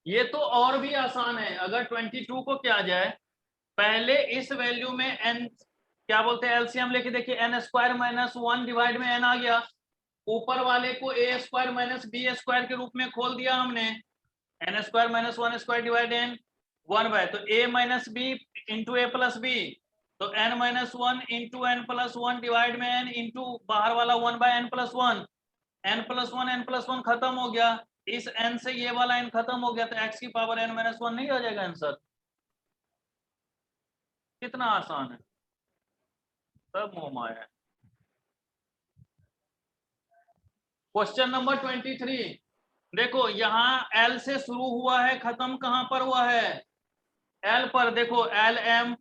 ये तो और भी आसान है। अगर 22 को क्या जाए, पहले इस वैल्यू में n क्या बोलते हैं एलसीएम लेके देखिए, n² - 1 डिवाइड में n आ गया, ऊपर वाले को a² - b² के रूप में खोल दिया हमने, n² - 1² डिवाइड n 1/, तो a - b into a plus b, तो n - 1 into n plus 1 divide में n इंटू बाहर वाला 1/n प्लस 1, n+1 खत्म हो गया, इस n से ये वाला n खत्म हो गया, तो x की पावर n - 1 नहीं आ जाएगा आंसर? कितना आसान है, सब मोह माया है। क्वेश्चन नंबर 23 देखो, यहाँ L से शुरू हुआ है, खत्म कहां पर हुआ है, एल पर देखो, L M,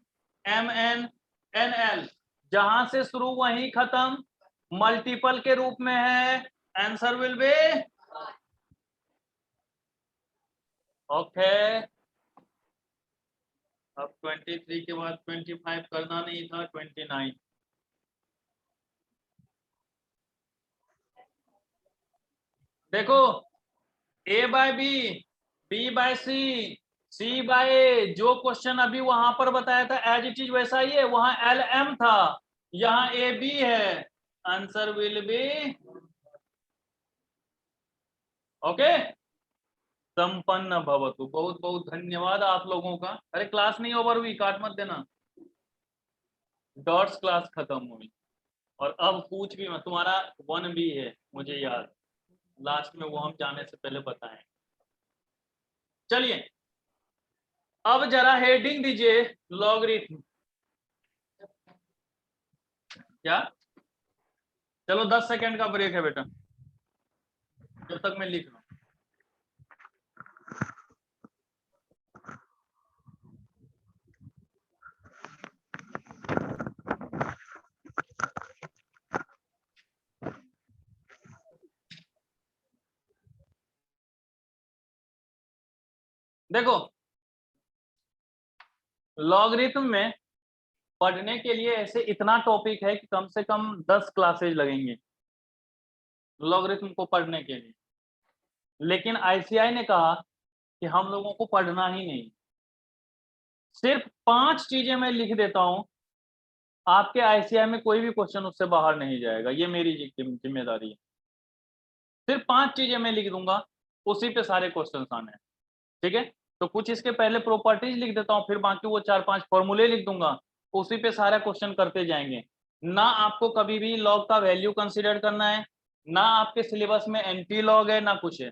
M N, N L, जहां से शुरू वहीं खत्म, मल्टीपल के रूप में है, आंसर विल बी ओके। अब 23 के बाद 25 करना नहीं था, 29। देखो, ए बाय बी, बी बाय सी, सी बाय ए, जो क्वेश्चन अभी वहां पर बताया था एज इट इज वैसा ही है, वहां एल एम था, यहाँ ए बी है, आंसर विल बी ओके। संपन्न भवतु। बहुत बहुत धन्यवाद आप लोगों का। अरे क्लास नहीं ओवर हुई, काट मत देना, डॉट्स क्लास खत्म हुई। और अब पूछ भी मत, तुम्हारा 1 भी है मुझे याद, लास्ट में वो हम जाने से पहले बताएं। चलिए अब जरा हेडिंग दीजिए, लॉगरिथम। क्या? चलो 10 सेकंड का ब्रेक है बेटा, जब तक मैं लिख रहा हूं। देखो, लॉगरिथम में पढ़ने के लिए ऐसे इतना टॉपिक है कि कम से कम 10 क्लासेज लगेंगे लॉगरिथम को पढ़ने के लिए। लेकिन आईसीआई ने कहा कि हम लोगों को पढ़ना ही नहीं, सिर्फ 5 चीजें मैं लिख देता हूं, आपके आईसीआई में कोई भी क्वेश्चन उससे बाहर नहीं जाएगा, ये मेरी जिम्मेदारी है। सिर्फ 5 चीजें मैं लिख दूंगा, उसी पे सारे क्वेश्चन आने हैं, ठीक है। तो कुछ इसके पहले प्रॉपर्टीज लिख देता हूं, फिर बाकी वो 4-5 फॉर्मूले लिख दूंगा, उसी पे सारा क्वेश्चन करते जाएंगे। ना आपको कभी भी लॉग का वैल्यू कंसीडर करना है, ना आपके सिलेबस में एंटी लॉग है, ना कुछ है।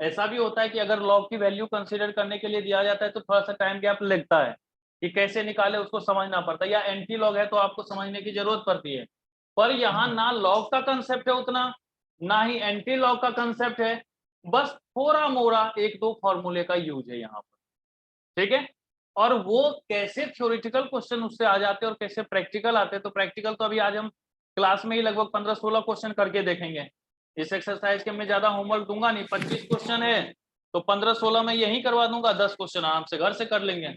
ऐसा भी होता है कि अगर लॉग की वैल्यू कंसीडर करने के लिए दिया जाता है तो थोड़ा सा टाइम गैप लगता है कि कैसे निकाले, उसको समझना पड़ता है, या एंटी लॉग है तो आपको समझने की जरूरत पड़ती है। पर यहाँ ना लॉग का कंसेप्ट है उतना, ना ही एंटी लॉग का कंसेप्ट है, बस थोड़ा मोड़ा 1-2 फॉर्मूले का यूज है यहाँ पर, ठीक है। और वो कैसे थ्योरेटिकल क्वेश्चन उससे आ जाते हैं और कैसे प्रैक्टिकल आते हैं, तो प्रैक्टिकल तो अभी आज हम क्लास में ही लगभग 15-16 क्वेश्चन करके देखेंगे। इस एक्सरसाइज के मैं ज्यादा होमवर्क दूंगा नहीं, 25 क्वेश्चन है तो 15-16 में यही करवा दूंगा, 10 क्वेश्चन आराम से घर से कर लेंगे।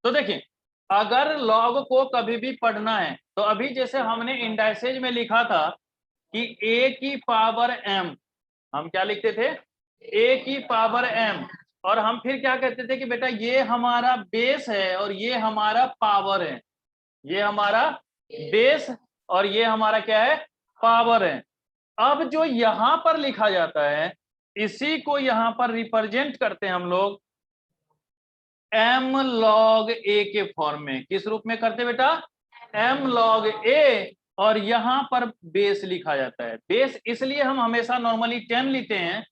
तो देखिए, अगर लॉग को कभी भी पढ़ना है तो अभी जैसे हमने इंडाइसेज में लिखा था कि a की पावर m, हम क्या लिखते थे, a की पावर m, और हम फिर क्या कहते थे कि बेटा ये हमारा बेस है और ये हमारा पावर है, ये हमारा बेस और ये हमारा क्या है, पावर है। अब जो यहां पर लिखा जाता है इसी को यहां पर रिप्रेजेंट करते हैं हम लोग m log a के फॉर्म में। किस रूप में करते बेटा, m log a, और यहां पर बेस लिखा जाता है। बेस इसलिए हम हमेशा नॉर्मली 10 लेते हैं,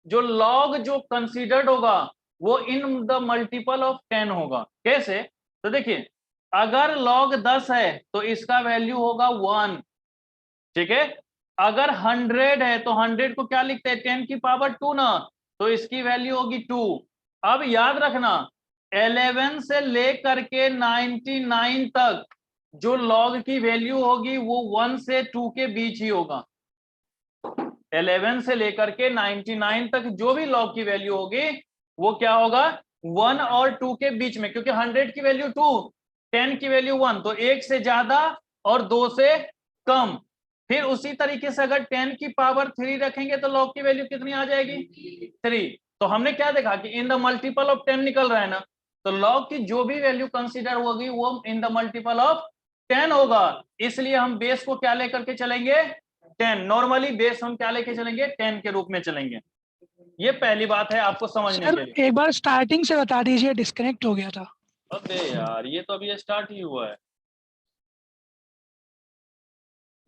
जो लॉग जो कंसीडर्ड होगा वो इन द मल्टीपल ऑफ 10 होगा। कैसे, तो देखिए अगर log 10 है तो इसका वैल्यू होगा 1, ठीक है। अगर 100 है तो 100 को क्या लिखते हैं, 10 की पावर 2 ना, तो इसकी वैल्यू होगी 2। अब याद रखना 11 से लेकर के 99 तक जो लॉग की वैल्यू होगी वो 1 से 2 के बीच ही होगा। 11 से लेकर के 99 तक जो भी लॉग की वैल्यू होगी वो क्या होगा, 1 और 2 के बीच में, क्योंकि 100 की वैल्यू 2, 10 की वैल्यू 1, तो 1 से ज्यादा और 2 से कम। फिर उसी तरीके से अगर 10 की पावर 3 रखेंगे तो लॉग की वैल्यू कितनी आ जाएगी, 3। तो हमने क्या देखा कि इन द मल्टीपल ऑफ 10 निकल रहा है ना, तो लॉग की जो भी वैल्यू कंसीडर होगी वो इन द मल्टीपल ऑफ 10 होगा। इसलिए हम बेस को क्या लेकर के चलेंगे, 10। नॉर्मली बेस हम क्या लेके चलेंगे, 10 के रूप में चलेंगे। ये पहली बात है आपको समझने सर के लिए। एक बार स्टार्टिंग से बता दीजिए, डिस्कनेक्ट हो गया था। अबे यार ये तो अभी स्टार्ट ही हुआ है।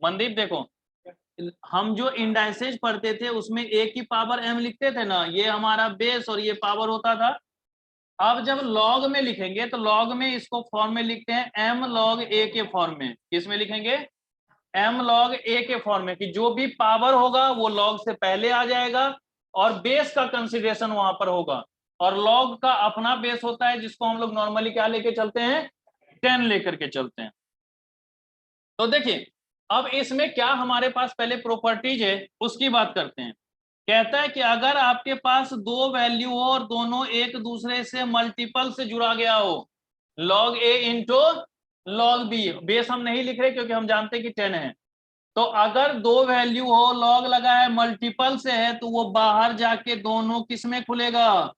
मनदीप देखो, हम जो इंडाइसेज पढ़ते थे उसमें a की पावर m लिखते थे ना, ये हमारा बेस और ये पावर होता था। अब जब लॉग में लिखेंगे तो लॉग में इसको फॉर्म में लिखते हैं m log a के फॉर्म में। किस में लिखेंगे, m log a के फॉर्म में, कि जो भी पावर होगा वो लॉग से पहले आ जाएगा और बेस का कंसीडरेशन वहां पर होगा। और लॉग का अपना बेस होता है जिसको हम लोग नॉर्मली क्या लेके चलते हैं, 10 लेकर के चलते हैं। तो देखिए अब इसमें क्या हमारे पास पहले प्रॉपर्टीज है उसकी बात करते हैं। कहता है कि अगर आपके पास दो वैल्यू हो और दोनों एक दूसरे से मल्टीपल से जुड़ा गया हो, log a into log b, base हम नहीं लिख रहे क्योंकि हम जानते हैं कि 10 है। तो अगर दो वैल्यू हो, log लगा है, मल्टीपल से है, तो वो बाहर जाके दोनों किस में खुलेगा,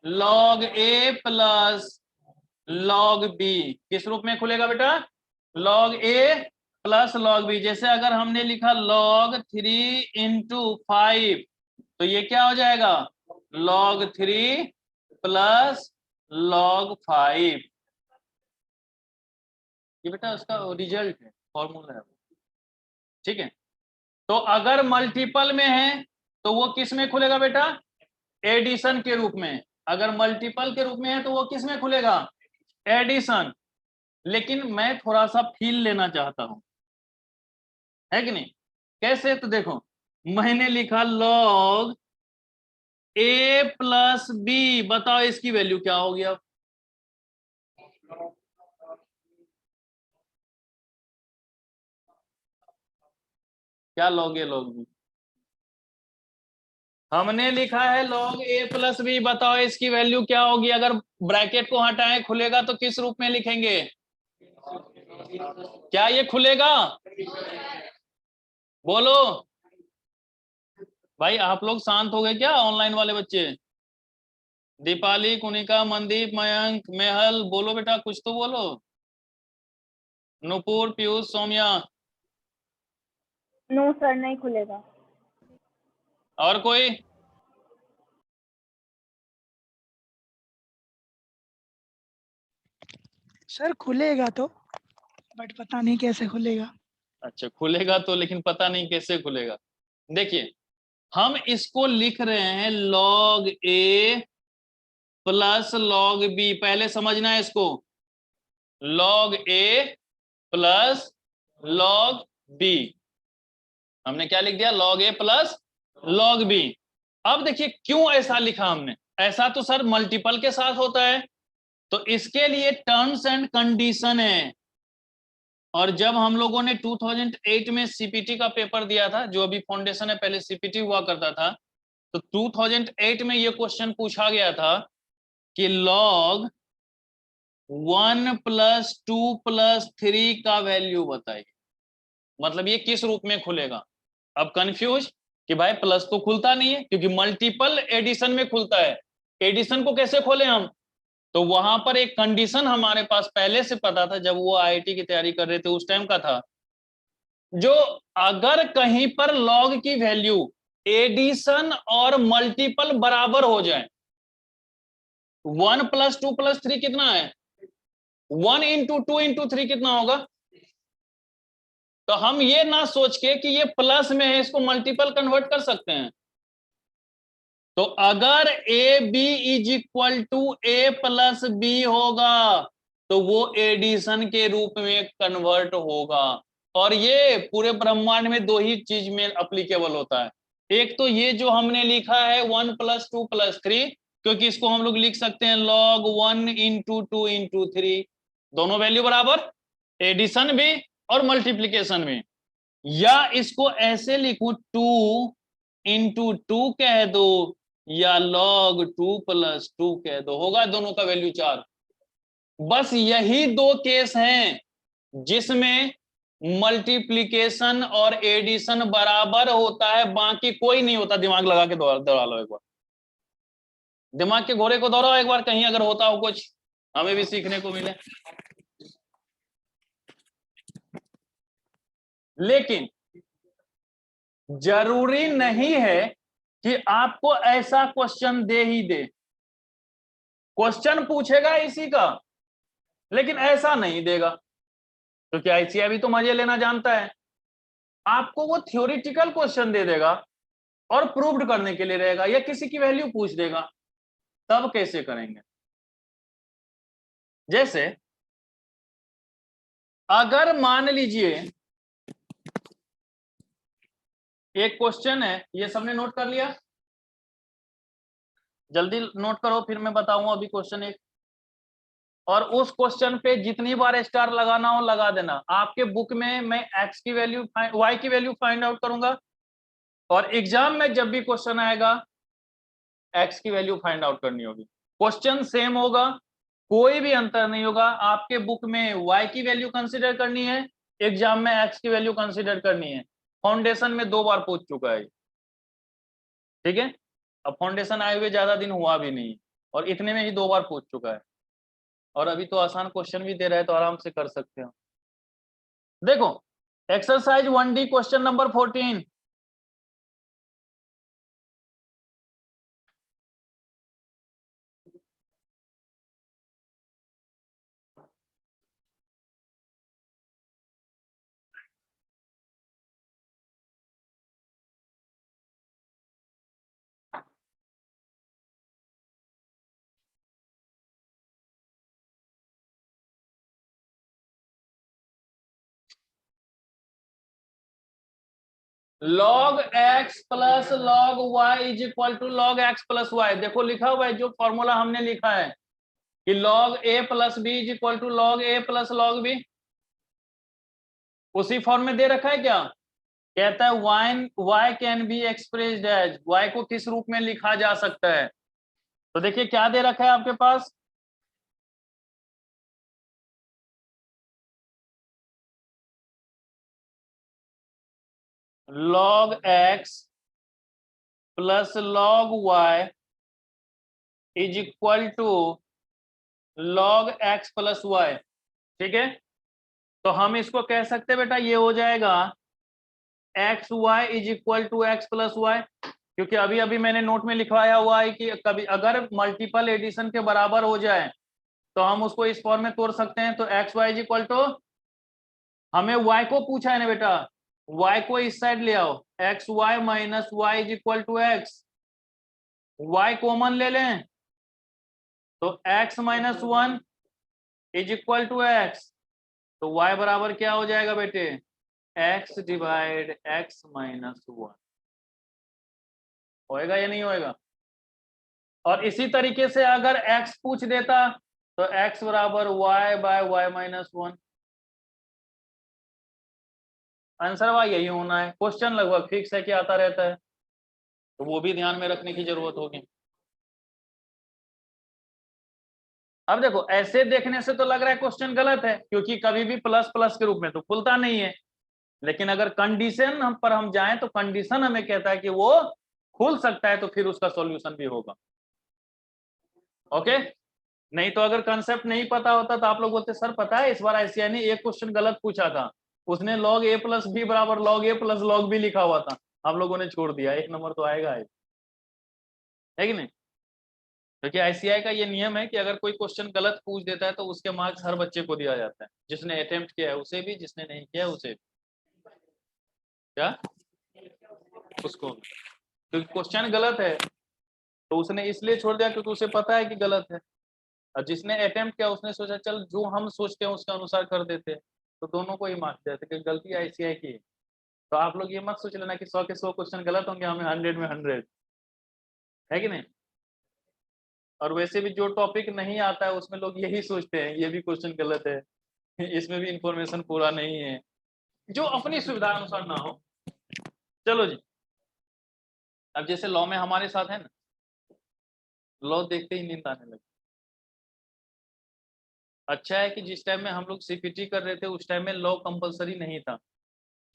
log a plus log b, किस रूप में खुलेगा बेटा, log a plus log b। जैसे अगर हमने लिखा log 3 इंटू 5, तो ये क्या हो जाएगा, log 3 प्लस log 5। ये बेटा उसका रिजल्ट है, फॉर्मूला है, ठीक है। तो अगर मल्टीपल में है तो वो किस में खुलेगा बेटा, एडिशन के रूप में। अगर मल्टीपल के रूप में है तो वो किस में खुलेगा, एडिशन। लेकिन मैं थोड़ा सा फील लेना चाहता हूं, है कि नहीं, कैसे, तो देखो मैंने लिखा log a प्लस बी, बताओ इसकी वैल्यू क्या होगी। अब क्या log a log b, हमने लिखा है log a प्लस बी, बताओ इसकी वैल्यू क्या होगी। अगर ब्रैकेट को हटाएं खुलेगा तो किस रूप में लिखेंगे, क्या ये खुलेगा, बोलो भाई। आप लोग शांत हो गए क्या, ऑनलाइन वाले बच्चे, दीपाली, कुनिका, मनदीप, मयंक, मेहल, बोलो बेटा कुछ तो बोलो, नुपुर, पीयूष, सौम्या, नो सर नहीं खुलेगा। और कोई, सर खुलेगा तो, बट पता नहीं कैसे खुलेगा। अच्छा खुलेगा तो, लेकिन पता नहीं कैसे खुलेगा। देखिए हम इसको लिख रहे हैं log a plus log b, पहले समझना है इसको, log a plus log b, हमने क्या लिख दिया, log a plus log b। अब देखिए क्यों ऐसा लिखा हमने, ऐसा तो सर मल्टीपल के साथ होता है, तो इसके लिए टर्म्स एंड कंडीशन है। और जब हम लोगों ने 2008 में सीपीटी का पेपर दिया था, जो अभी फाउंडेशन है, पहले सीपीटी हुआ करता था, तो 2008 में ये क्वेश्चन पूछा गया था कि log 1 प्लस 2 प्लस 3 का वैल्यू बताइए, मतलब ये किस रूप में खुलेगा। अब कंफ्यूज कि भाई प्लस तो खुलता नहीं है क्योंकि मल्टीपल एडिशन में खुलता है, एडिशन को कैसे खोले हम। तो वहां पर एक कंडीशन हमारे पास पहले से पता था, जब वो आईआईटी की तैयारी कर रहे थे उस टाइम का था, जो अगर कहीं पर log की वैल्यू एडिशन और मल्टीपल बराबर हो जाए, 1 प्लस 2 प्लस 3 कितना है, 1 इंटू 2 इंटू 3 कितना होगा। तो हम ये ना सोच के कि ये प्लस में है इसको मल्टीपल कन्वर्ट कर सकते हैं। तो अगर A B is equal to A plus B होगा तो वो एडिशन के रूप में कन्वर्ट होगा। और ये पूरे ब्रह्मांड में दो ही चीज में अप्लीकेबल होता है, एक तो ये जो हमने लिखा है 1 प्लस 2 प्लस 3, क्योंकि इसको हम लोग लिख सकते हैं log 1 इंटू 2 इंटू 3, दोनों वैल्यू बराबर, एडिशन भी और मल्टीप्लीकेशन में। या इसको ऐसे लिखूं 2 इंटू 2 कह दो, या log 2 प्लस 2 कह दो, होगा दोनों का वैल्यू 4। बस यही दो केस हैं जिसमें मल्टीप्लीकेशन और एडिशन बराबर होता है, बाकी कोई नहीं होता। दिमाग लगा के दोहरा लो एक बार, दिमाग के घोड़े को दोहराओ एक बार, कहीं अगर होता हो कुछ हमें भी सीखने को मिले। लेकिन जरूरी नहीं है कि आपको ऐसा क्वेश्चन दे ही दे, क्वेश्चन पूछेगा इसी का लेकिन ऐसा नहीं देगा, क्योंकि आईसीआई भी तो मजे लेना जानता है। आपको वो थ्योरेटिकल क्वेश्चन दे देगा और प्रूव्ड करने के लिए रहेगा, या किसी की वैल्यू पूछ देगा, तब कैसे करेंगे। जैसे अगर मान लीजिए एक क्वेश्चन है, ये सबने नोट कर लिया, जल्दी नोट करो, फिर मैं बताऊंगा अभी क्वेश्चन एक। और उस क्वेश्चन पे जितनी बार स्टार लगाना हो लगा देना। आपके बुक में मैं एक्स की वैल्यू वाई की वैल्यू फाइंड आउट करूंगा, और एग्जाम में जब भी क्वेश्चन आएगा एक्स की वैल्यू फाइंड आउट करनी होगी। क्वेश्चन सेम होगा, कोई भी अंतर नहीं होगा। आपके बुक में वाई की वैल्यू कंसीडर करनी है, एग्जाम में एक्स की वैल्यू कंसीडर करनी है। फाउंडेशन में 2 बार पूछ चुका है, ठीक है। अब फाउंडेशन आए हुए ज्यादा दिन हुआ भी नहीं, और इतने में ही 2 बार पूछ चुका है, और अभी तो आसान क्वेश्चन भी दे रहा है, तो आराम से कर सकते हो। देखो exercise 1D question number 14। log x plus log y is equal to log x plus y. देखो लिखा हुआ है, जो फॉर्मूला हमने लिखा है कि log a plus b is equal to log a plus log b, उसी फॉर्म में दे रखा है क्या? कहता है y can be expressed as, y को किस रूप में लिखा जा सकता है? तो देखिए क्या दे रखा है आपके पास, log x plus log y is equal to log x plus y, ठीक है। तो हम इसको कह सकते हैं बेटा, ये हो जाएगा x y is equal to x plus y, क्योंकि अभी अभी मैंने नोट में लिखवाया हुआ है कि कभी अगर मल्टीपल एडिशन के बराबर हो जाए तो हम उसको इस फॉर्म में तोड़ सकते हैं। तो x y is equal to, हमें वाई को पूछा है ना बेटा, वाई को इस साइड ले आओ, x y minus y is equal to x, y common ले लें तो x minus 1 is equal to x, तो y बराबर क्या हो जाएगा बेटे, x डिवाइड x माइनस 1। होएगा या नहीं होएगा? और इसी तरीके से अगर x पूछ देता तो x बराबर y by y minus 1। Answer y यही होना है। क्वेश्चन लगभग फिक्स है कि आता रहता है, तो वो भी ध्यान में रखने की जरूरत होगी। अब देखो ऐसे देखने से तो लग रहा है क्वेश्चन गलत है, क्योंकि कभी भी प्लस प्लस के रूप में तो खुलता नहीं है। लेकिन अगर कंडीशन हम पर हम जाएं तो कंडीशन हमें कहता है कि वो खुल सकता है, तो फिर उसका सॉल्यूशन भी होगा। ओके, नहीं तो अगर कंसेप्ट नहीं पता होता तो आप लोग बोलते सर पता है इस बार आईसीआई ने एक क्वेश्चन गलत पूछा था, उसने log a प्लस बी बराबर log a plus log b लिखा हुआ था, हम लोगों ने छोड़ दिया। 1 नंबर तो आएगा है कि नहीं? क्योंकि आईसीआई का ये नियम है कि अगर कोई क्वेश्चन गलत पूछ देता है तो उसके मार्क्स हर बच्चे को दिया जाता है, जिसने अटेम्प्ट किया है उसे भी, जिसने नहीं किया है उसे भी। क्या उसको, क्योंकि क्वेश्चन गलत है तो उसने इसलिए छोड़ दिया क्योंकि उसे पता है कि गलत है, और जिसने अटेम्प्ट किया उसने सोचा चल जो हम सोचते हैं उसके अनुसार कर देते, तो दोनों को ही मार्क्स देते कि गलती आईसीआई की है। तो आप लोग ये मत सोच लेना कि 100 के 100 क्वेश्चन गलत होंगे, हमें 100 में 100, है कि नहीं? और वैसे भी जो टॉपिक नहीं आता है उसमें लोग यही सोचते हैं ये भी क्वेश्चन गलत है, इसमें भी इंफॉर्मेशन पूरा नहीं है, जो अपनी सुविधा अनुसार ना हो। चलो जी, अब जैसे लॉ में हमारे साथ है ना, लॉ देखते ही नींद आने लगी। अच्छा है कि जिस टाइम में हम लोग सीपीटी कर रहे थे उस टाइम में लॉ कंपलसरी नहीं था,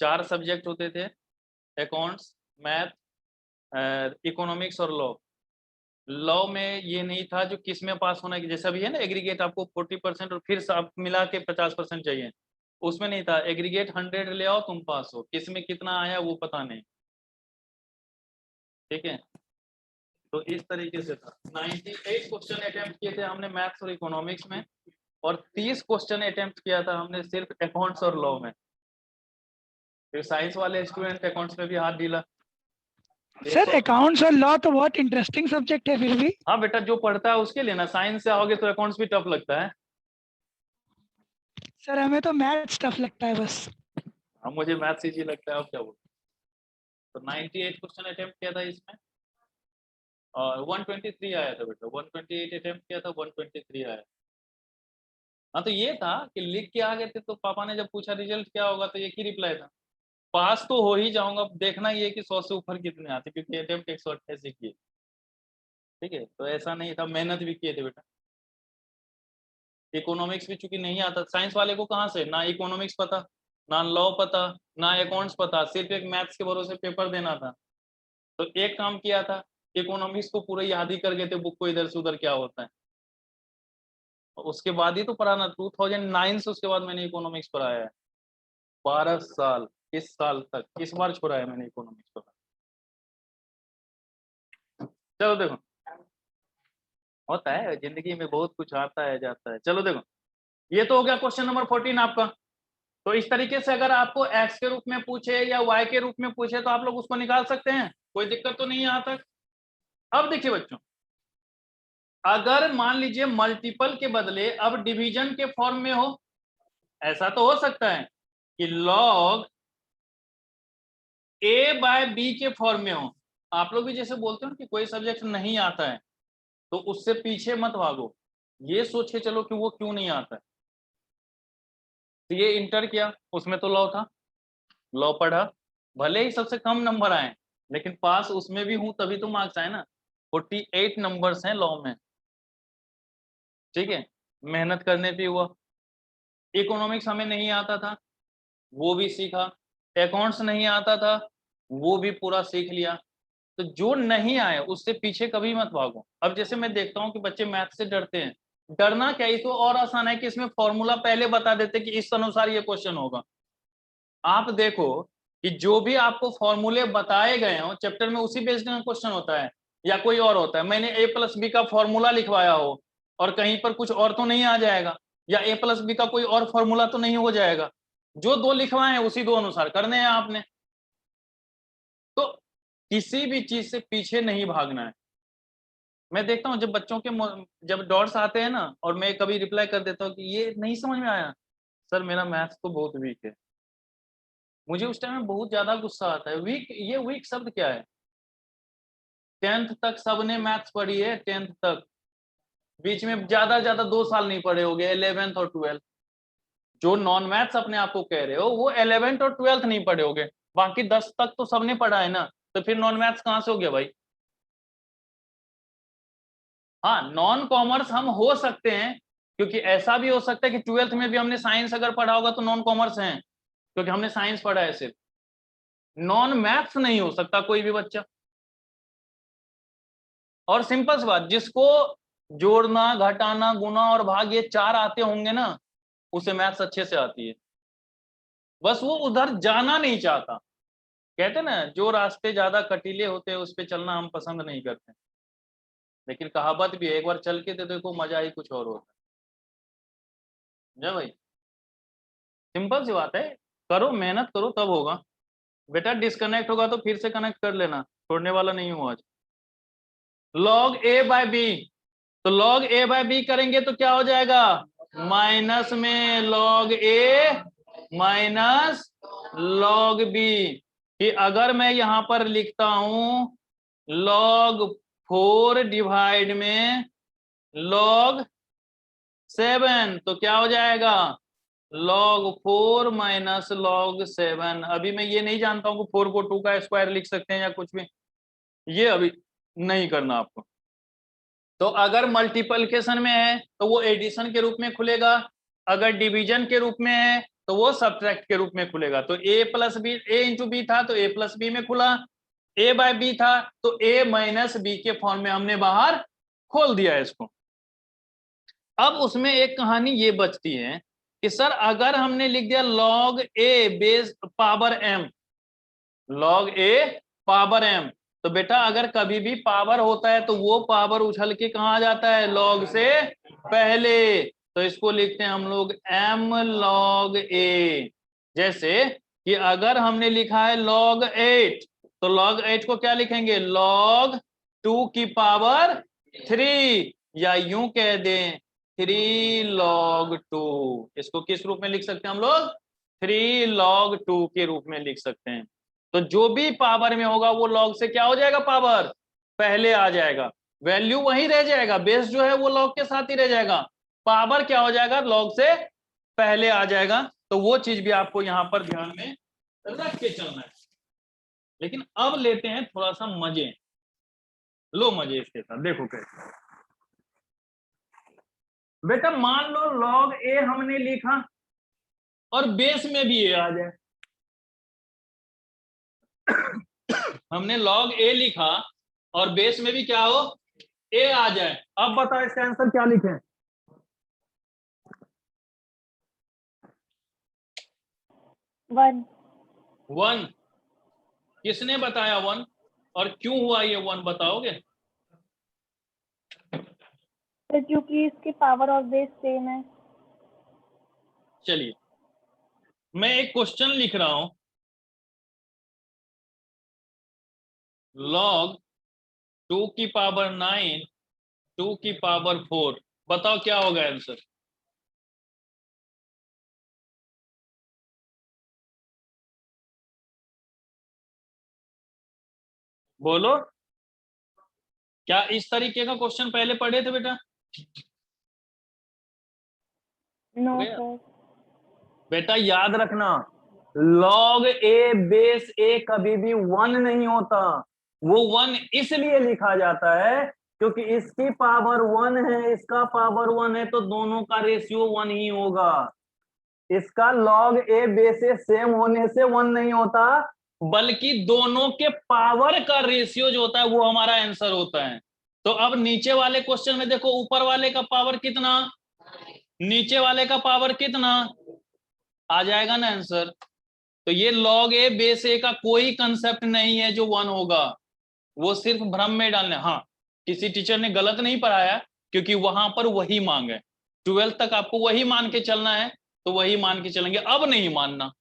4 सब्जेक्ट होते थे, अकाउंट्स, मैथ, इकोनॉमिक्स और लॉ। लॉ में ये नहीं था जो किस में पास होना है, जैसा भी है ना एग्रीगेट आपको 40% और फिर सब मिला के 50% चाहिए, उसमें नहीं था एग्रीगेट 100 ले आओ तुम पास हो, किस में कितना आया वो पता नहीं, ठीक है। तो इस तरीके से था। 98 क्वेश्चन अटेम्प्ट किए थे हमने मैथ्स और इकोनॉमिक्स में, और 30 क्वेश्चन अटेम्प्ट किया था हमने सिर्फ अकाउंट्स और लॉ में। फिर साइंस वाले स्टूडेंट अकाउंट्स में भी हाथ ढीला। सर अकाउंट्स और लॉ तो बहुत इंटरेस्टिंग सब्जेक्ट है फिर भी। हाँ बेटा, जो पढ़ता है उसके लिए ना, साइंस से आओगे तो अकाउंट्स भी टफ लगता है। सर हमें तो मैथ्स टफ लगता है बस। हाँ मुझे मैथ्स इजी लगता है, अब क्या बोलूं। तो 98 क्वेश्चन अटेम्प्ट किया था इसमें, और 123 आया था बेटा, 128 अटेम्प्ट किया था, 123 आया। हाँ तो ये था कि लिख के आ गए थे, तो पापा ने जब पूछा रिजल्ट क्या होगा तो एक ही रिप्लाई था, पास तो हो ही जाऊंगा, देखना ये कि 100 से ऊपर कितने आते, क्योंकि अटेम्प्ट 188 किए। ठीक है, तो ऐसा नहीं था, मेहनत भी किए थे बेटा। इकोनॉमिक्स भी चूंकि नहीं आता, साइंस वाले को कहाँ से, ना इकोनॉमिक्स पता, ना लॉ पता, ना अकाउंट्स पता, सिर्फ एक मैथ्स के भरोसे पेपर देना था। तो एक काम किया था, इकोनॉमिक्स को पूरा याद ही कर गए थे, बुक को इधर से उधर क्या होता है, उसके बाद ही तो पढ़ाना। 2009 से उसके बाद मैंने इकोनॉमिक्स पढ़ाया है, 12 साल। इस साल तक इस बार छोड़ा है मैंने इकोनॉमिक्स पढ़ा। चलो देखो, होता है जिंदगी में, बहुत कुछ आता है जाता है। चलो देखो, ये तो हो गया क्वेश्चन नंबर 14 आपका। तो इस तरीके से अगर आपको एक्स के रूप में पूछे या वाई के रूप में पूछे तो आप लोग उसको निकाल सकते हैं, कोई दिक्कत तो नहीं है यहाँ तक। अब देखिए बच्चों, अगर मान लीजिए मल्टीपल के बदले अब डिवीजन के फॉर्म में हो, ऐसा तो हो सकता है कि लॉग ए बाय बी के फॉर्म में हो। आप लोग भी जैसे बोलते हो कि कोई सब्जेक्ट नहीं आता है तो उससे पीछे मत भागो, ये सोच के चलो कि वो क्यों नहीं आता है। तो ये इंटर किया, उसमें तो लॉ था, लॉ पढ़ा, भले ही सबसे कम नंबर आए लेकिन पास उसमें भी हूं तभी तो मार्क्स आए ना। 48 नंबर्स हैं लॉ में। ठीक है, मेहनत करने पे हुआ। इकोनॉमिक्स हमें नहीं आता था, वो भी सीखा। अकाउंट्स नहीं आता था, वो भी पूरा सीख लिया। तो जो नहीं आए उससे पीछे कभी मत भागो। अब जैसे मैं देखता हूँ कि बच्चे मैथ से डरते हैं, डरना क्या, ये तो और आसान है कि इसमें फॉर्मूला पहले बता देते कि इस अनुसार ये क्वेश्चन होगा। आप देखो कि जो भी आपको फॉर्मूले बताए गए हो चैप्टर में उसी बेस्ड में क्वेश्चन होता है या कोई और होता है। मैंने a+b का फॉर्मूला लिखवाया हो और कहीं पर कुछ और तो नहीं आ जाएगा, या a+b का कोई और फॉर्मूला तो नहीं हो जाएगा। जो दो लिखवाए हैं उसी दो अनुसार करने हैं आपने। तो किसी भी चीज से पीछे नहीं भागना है। मैं देखता हूँ जब बच्चों के जब डॉट्स आते हैं ना, और मैं कभी रिप्लाई कर देता हूँ कि ये नहीं समझ में आया सर, मेरा मैथ्स तो बहुत वीक है, मुझे उस टाइम में बहुत ज्यादा गुस्सा आता है। वीक, ये वीक शब्द क्या है? 10th तक सबने मैथ्स पढ़ी है, 10th तक, बीच में ज्यादा 2 साल नहीं पढ़े होगे, 11th और 12th। जो नॉन मैथ्स अपने आप को कह रहे हो वो 11th और 12th नहीं पढ़े होगे, बाकी 10 तक तो सबने पढ़ा है ना, तो फिर नॉन मैथ्स कहाँ से हो गया भाई? हाँ, नॉन कॉमर्स हम हो सकते हैं, क्योंकि ऐसा भी हो सकता है कि 12th में भी हमने साइंस अगर पढ़ा होगा तो नॉन कॉमर्स हैं, क्योंकि हमने साइंस पढ़ा है सिर्फ। नॉन मैथ्स नहीं हो सकता कोई भी बच्चा। और सिंपल सी बात, जिसको जोड़ना घटाना गुना और भाग ये 4 आते होंगे ना, उसे मैथ्स अच्छे से आती है, बस वो उधर जाना नहीं चाहता। कहते ना, जो रास्ते ज्यादा कटीले होते हैं उस पे चलना हम पसंद नहीं करते, लेकिन कहावत भी है, एक बार चल के तो देखो मजा ही कुछ और होता है। जा भाई, सिंपल सी बात है, करो मेहनत करो तब होगा। बेटा डिस्कनेक्ट होगा तो फिर से कनेक्ट कर लेना, छोड़ने वाला नहीं हूं आज। लॉग ए बाय बी, तो लॉग ए बाय बी करेंगे तो क्या हो जाएगा? माइनस में लॉग ए माइनस लॉग बी। कि अगर मैं यहां पर लिखता हूं लॉग 4 डिवाइड में लॉग 7, तो क्या हो जाएगा? log 4 minus log 7। अभी मैं ये नहीं जानता हूं कि 4 को 2 का स्क्वायर लिख सकते हैं या कुछ भी, ये अभी नहीं करना आपको। तो अगर मल्टीप्लिकेशन में है तो वो एडिशन के रूप में खुलेगा, अगर डिवीजन के रूप में है तो वो सब्ट्रैक्ट के रूप में खुलेगा। तो a+b, a इंटू बी था तो a+b में खुला, a बाय b था तो a माइनस b के फॉर्म में हमने बाहर खोल दिया है इसको। अब उसमें एक कहानी ये बचती है कि सर अगर हमने लिख दिया log a base power m, log a power m, तो बेटा अगर कभी भी पावर होता है तो वो पावर उछल के कहाँ जाता है? log से पहले। तो इसको लिखते हैं हम लोग m log a। जैसे कि अगर हमने लिखा है log 8, तो log 8 को क्या लिखेंगे? log 2 की पावर 3, या यूं कह दें 3 log 2। इसको किस रूप में लिख सकते हैं हम लोग? 3 log 2 के रूप में लिख सकते हैं। तो जो भी पावर में होगा वो log से क्या हो जाएगा? पावर पहले आ जाएगा, वैल्यू वही रह जाएगा, बेस जो है वो लॉग के साथ ही रह जाएगा, पावर क्या हो जाएगा, लॉग से पहले आ जाएगा। तो वो चीज भी आपको यहां पर ध्यान में रख के चलना है। लेकिन अब लेते हैं थोड़ा सा मजे, लो मजे इसके साथ, देखो कैसे। बेटा मान लो log a हमने लिखा और बेस में भी a आ जाए। हमने log a लिखा और बेस में भी क्या हो, a आ जाए। अब बताओ इसका आंसर क्या लिखें? 1। 1। किसने बताया 1 और क्यों हुआ ये 1 बताओगे? तो क्योंकि इसकी पावर और बेस सेम है। चलिए मैं एक क्वेश्चन लिख रहा हूं, log 2 की पावर 9 2 की पावर 4, बताओ क्या होगा आंसर? बोलो, क्या इस तरीके का क्वेश्चन पहले पढ़े थे बेटा? नो गया? सर। बेटा याद रखना, log a बेस a कभी भी 1 नहीं होता। वो 1 इसलिए लिखा जाता है क्योंकि इसकी पावर 1 है, इसका पावर 1 है, तो दोनों का रेशियो 1 ही होगा। इसका log a base a same होने से 1 नहीं होता, बल्कि दोनों के पावर का रेशियो जो होता है वो हमारा आंसर होता है। तो अब नीचे वाले क्वेश्चन में देखो, ऊपर वाले का पावर कितना, नीचे वाले का पावर कितना, आ जाएगा ना आंसर। तो ये log a बेस a का कोई कंसेप्ट नहीं है जो 1 होगा, वो सिर्फ भ्रम में डालने। हाँ, किसी टीचर ने गलत नहीं पढ़ाया, क्योंकि वहां पर वही मांग है, 12th तक आपको वही मान के चलना है, तो वही मान के चलेंगे, अब नहीं मानना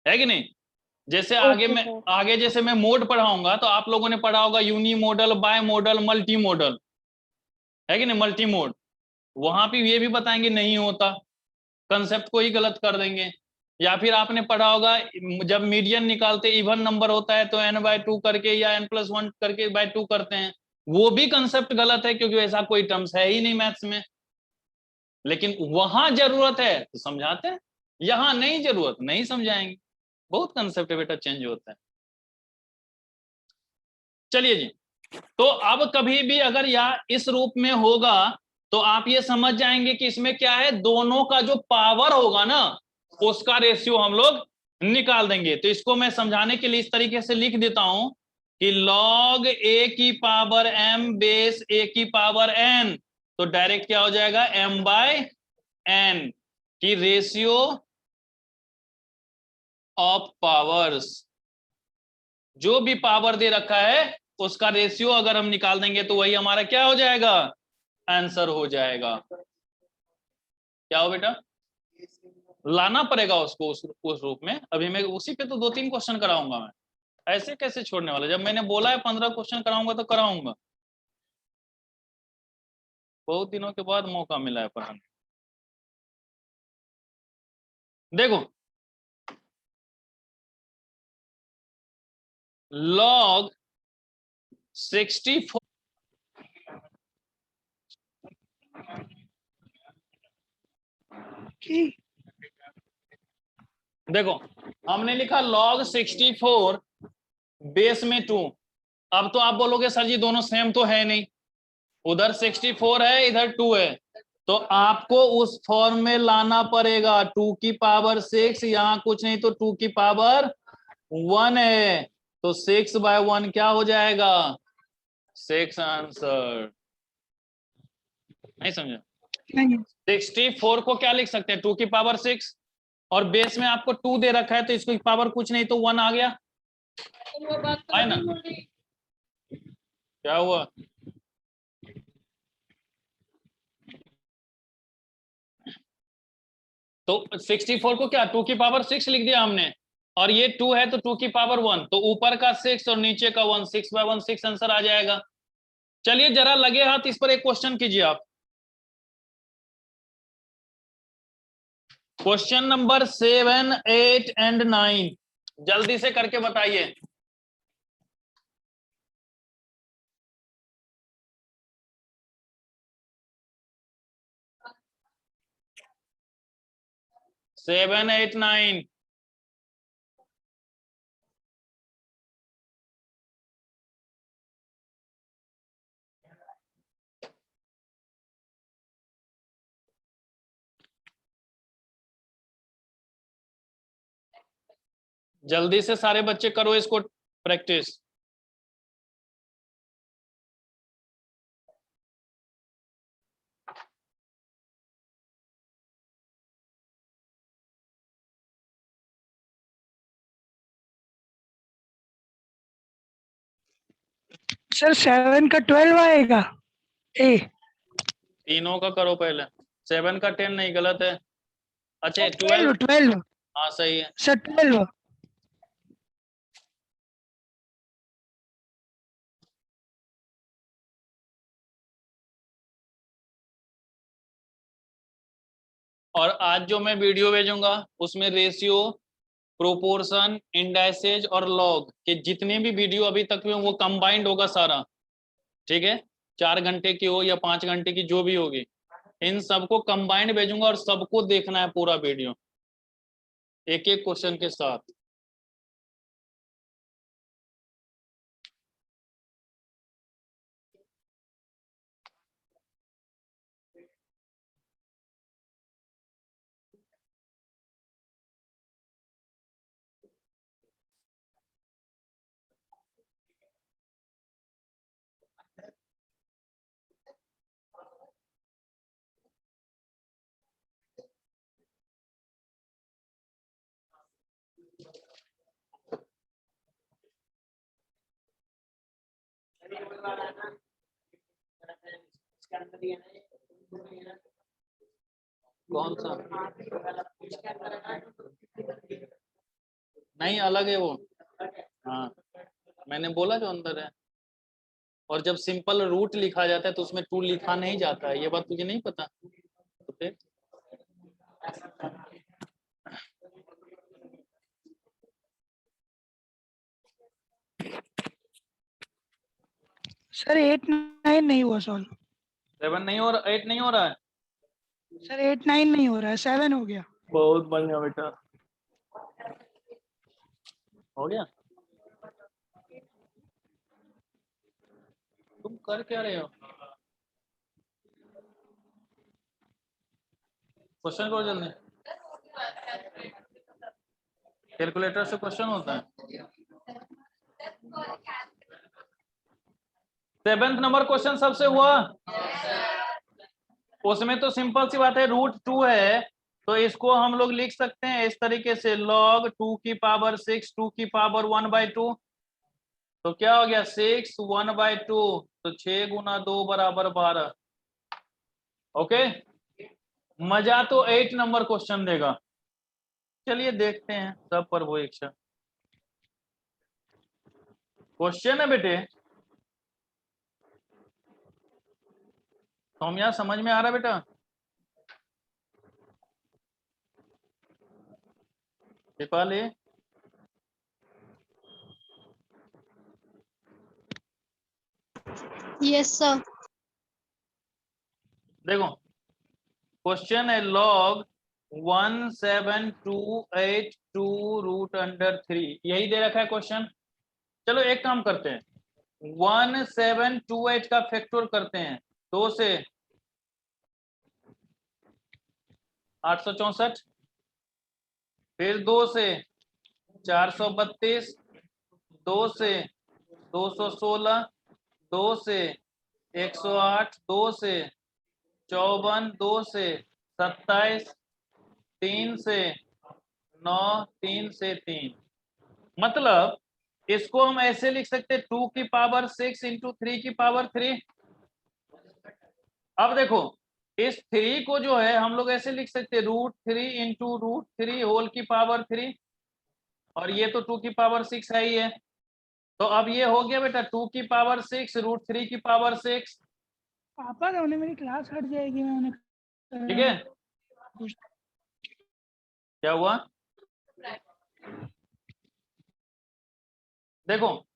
है कि नहीं। जैसे आगे मैं सर। आगे जैसे मैं मोड पढ़ाऊंगा तो आप लोगों ने पढ़ा होगा unimodal, bimodal, multimodal, है कि नहीं, मल्टी मोड। वहां पे ये भी बताएंगे नहीं होता, कंसेप्ट को ही गलत कर देंगे। या फिर आपने पढ़ा होगा जब मीडियन निकालते इवन नंबर होता है तो n/2 करके या n+1 करके बाय 2 करते हैं, वो भी कंसेप्ट गलत है, क्योंकि ऐसा कोई टर्म्स है ही नहीं मैथ्स में। लेकिन वहां जरूरत है तो समझाते हैं, यहां नहीं जरूरत, नहीं समझाएंगे। बहुत कंसेप्ट है बेटा, चेंज होता है। चलिए जी, तो अब कभी भी अगर या इस रूप में होगा तो आप ये समझ जाएंगे कि इसमें क्या है, दोनों का जो पावर होगा ना उसका रेशियो हम लोग निकाल देंगे। तो इसको मैं समझाने के लिए इस तरीके से लिख देता हूं कि log a की पावर m बेस a की पावर n, तो डायरेक्ट क्या हो जाएगा, m/n की रेशियो ऑफ पावर्स। जो भी पावर दे रखा है उसका रेशियो अगर हम निकाल देंगे तो वही हमारा क्या हो जाएगा, आंसर हो जाएगा। क्या हो बेटा, लाना पड़ेगा उसको उस रूप में। अभी मैं उसी पे तो 2-3 क्वेश्चन कराऊंगा मैं, ऐसे कैसे छोड़ने वाला। जब मैंने बोला है 15 क्वेश्चन कराऊंगा तो कराऊंगा। बहुत दिनों के बाद मौका मिला है पढ़ाने। देखो log 64, देखो हमने लिखा log 64 बेस में 2। अब तो आप बोलोगे सर जी दोनों सेम तो है नहीं, उधर 64 है इधर 2 है, तो आपको उस फॉर्म में लाना पड़ेगा। 2 की पावर 6, यहां कुछ नहीं तो 2 की पावर 1 है, तो 6/1 क्या हो जाएगा, 6 आंसर। नहीं समझा? नहीं 64 को क्या लिख सकते हैं, 2 की पावर 6, और बेस में आपको 2 दे रखा है तो इसको पावर कुछ नहीं तो 1 आ गया, है ना। क्या हुआ, तो 64 को क्या 2 की पावर 6 लिख दिया हमने, और ये 2 है तो 2 की पावर 1, तो ऊपर का 6 और नीचे का 1, 6/1 6 आंसर आ जाएगा। चलिए जरा लगे हाथ इस पर एक क्वेश्चन कीजिए आप। क्वेश्चन नंबर 7, 8 एंड 9 जल्दी से करके बताइए। 7, 8, 9. जल्दी से सारे बच्चे करो इसको प्रैक्टिस। सर 7 का 12 आएगा ए। तीनों का करो पहले। 7 का 10 नहीं, गलत है। अच्छा 12 12। 12 हाँ सही है। सर 12। और आज जो मैं वीडियो भेजूंगा उसमें रेशियो, प्रोपोर्शन, इंडाइसेज और लॉग के जितने भी वीडियो अभी तक में वो कंबाइंड होगा सारा। ठीक है, 4 घंटे की हो या 5 घंटे की जो भी होगी, इन सबको कंबाइंड भेजूंगा और सबको देखना है पूरा वीडियो एक एक क्वेश्चन के साथ। कौन सा? नहीं, अलग है वो। हाँ, मैंने बोला जो अंदर है। और जब सिंपल रूट लिखा जाता है तो उसमें 2 लिखा नहीं जाता है, ये बात तुझे नहीं पता? तो फिर सर 8 9 नहीं हुआ सॉल्व। 7 नहीं हो रहा, 8 नहीं हो रहा है। सर 8 9 नहीं हो रहा है, 7 हो गया। बहुत बढ़िया बेटा, हो गया। तुम कर क्या रहे हो? क्वेश्चन करो जल्दी। कैलकुलेटर से क्वेश्चन होता है। 7th नंबर क्वेश्चन सबसे हुआ। उसमें तो सिंपल सी बात है, √2 है तो इसको हम लोग लिख सकते हैं इस तरीके से, log 2 की पावर 6 2 की पावर 1/2। तो क्या हो गया 6 1/2, तो 6 गुना 2 बराबर 12। ओके, मजा तो 8 नंबर क्वेश्चन देगा। चलिए देखते हैं सब पर वो इच्छा। क्वेश्चन है बेटे, सौम्या समझ में आ रहा बेटा? Deepali, yes sir. देखो क्वेश्चन है log 1728 यही दे रखा है क्वेश्चन। चलो एक काम करते हैं, 1728 का फैक्टर करते हैं 2 से 864, फिर 2 से 432, 2 से 216, 2 से 108, 2 से 54, 2 से 27, 3 से 9, 3 से 3। मतलब इसको हम ऐसे लिख सकते हैं 2 की पावर 6 इंटू 3 की पावर 3। अब देखो इस 3 को जो है हम लोग ऐसे लिख सकते हैं √3 इंटू √3 होल की पावर 3, और ये तो 2 की पावर 6 है ही है। तो अब ये हो गया बेटा 2 की पावर 6 √3 की पावर 6। पापा ने उन्हें मेरी क्लास हट जाएगी, मैं उन्हें ठीक है, कुछ- क्या हुआ? देखो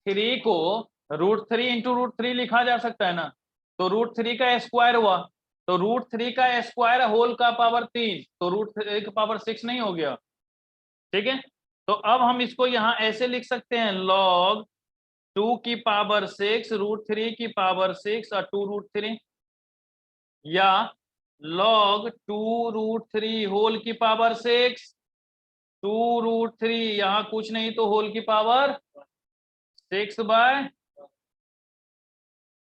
3 को √3 इंटू √3 लिखा जा सकता है ना, तो √3 का स्क्वायर हुआ, तो √3 का स्क्वायर होल का पावर 3, तो √3 का पावर 6 नहीं हो गया। ठीक है, तो अब हम इसको यहाँ ऐसे लिख सकते हैं, log 2 की पावर 6 √3 की पावर 6 और 2√3, या log 2√3 होल की पावर 6 2√3, यहाँ कुछ नहीं तो होल की पावर 6 बाय,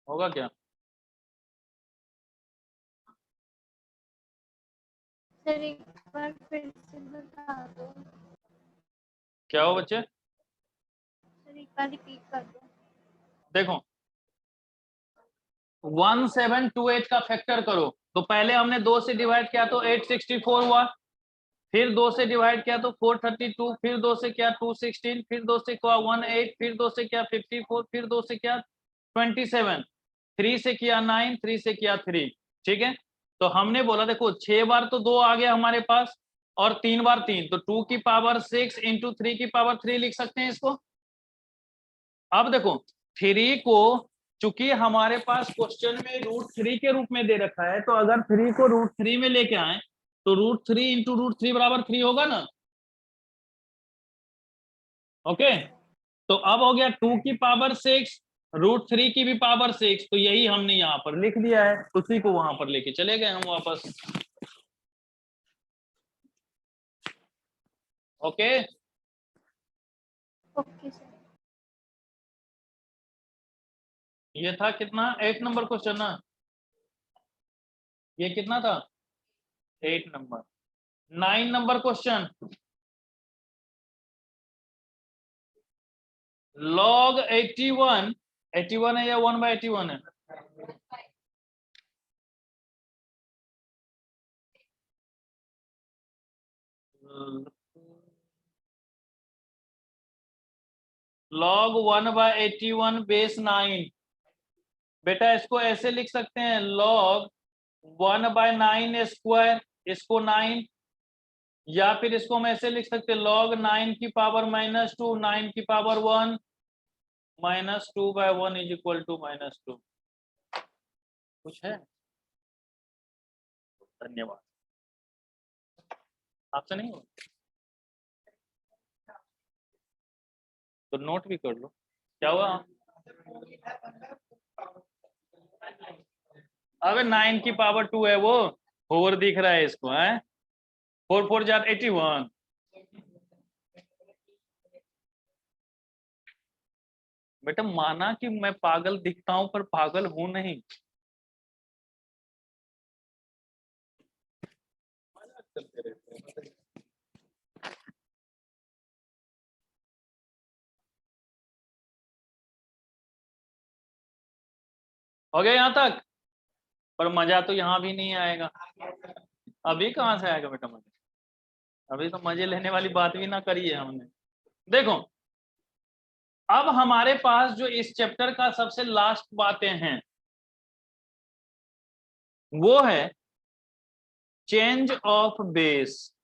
होगा क्या? सर एक बार फिर से बता दो। क्या हो बच्चे? सर एक बार रिपीट कर दो। देखो 1728 का फैक्टर करो, तो पहले हमने 2 से डिवाइड किया तो 864 हुआ, फिर 2 से डिवाइड किया तो 432, फिर 2 से किया 216, फिर 2 से किया 18, फिर 2 से किया 54, फिर 2 से किया 27, 3 से किया 9, 3 से किया 3। ठीक है, तो हमने बोला देखो 6 बार तो 2 आ गया हमारे पास और 3 बार 3, तो 2 की पावर 6 इंटू 3 की पावर 3 लिख सकते हैं इसको। अब देखो 3 को चूंकि हमारे पास क्वेश्चन में √3 के रूप में दे रखा है, तो अगर 3 को √3 में लेके आए तो √3 इंटू √3 बराबर 3 होगा ना। ओके, तो अब हो गया 2 की पावर 6 √3 की भी पावर 6, तो यही हमने यहाँ पर लिख दिया है, उसी को वहां पर लेके चले गए हम वापस। Okay, okay sir. ये था कितना 8 नंबर क्वेश्चन ना, ये कितना था 8 नंबर। 9 नंबर क्वेश्चन, log 81, 81 है या 1/81 है? log 1/81 बेस 9, बेटा इसको ऐसे लिख सकते हैं log 1/9 स्क्वायर, इसको 9, या फिर इसको हम ऐसे लिख सकते हैं log 9 की पावर -2 9 की पावर 1 -2/1 इज इक्वल टू -2। कुछ है? धन्यवाद, आपसे नहीं हो तो नोट भी कर लो। क्या हुआ? अबे 9 की पावर 2 है, वो ओवर दिख रहा है इसको, है 4 4 जार 81। बेटा माना कि मैं पागल दिखता हूं पर पागल हूं नहीं। हो गया यहाँ तक? पर मजा तो यहाँ भी नहीं आएगा। अभी कहाँ से आएगा बेटा मजा? अभी तो मजे लेने वाली बात भी ना करी है हमने। देखो अब हमारे पास जो इस चैप्टर का सबसे लास्ट बातें हैं वो है change of base.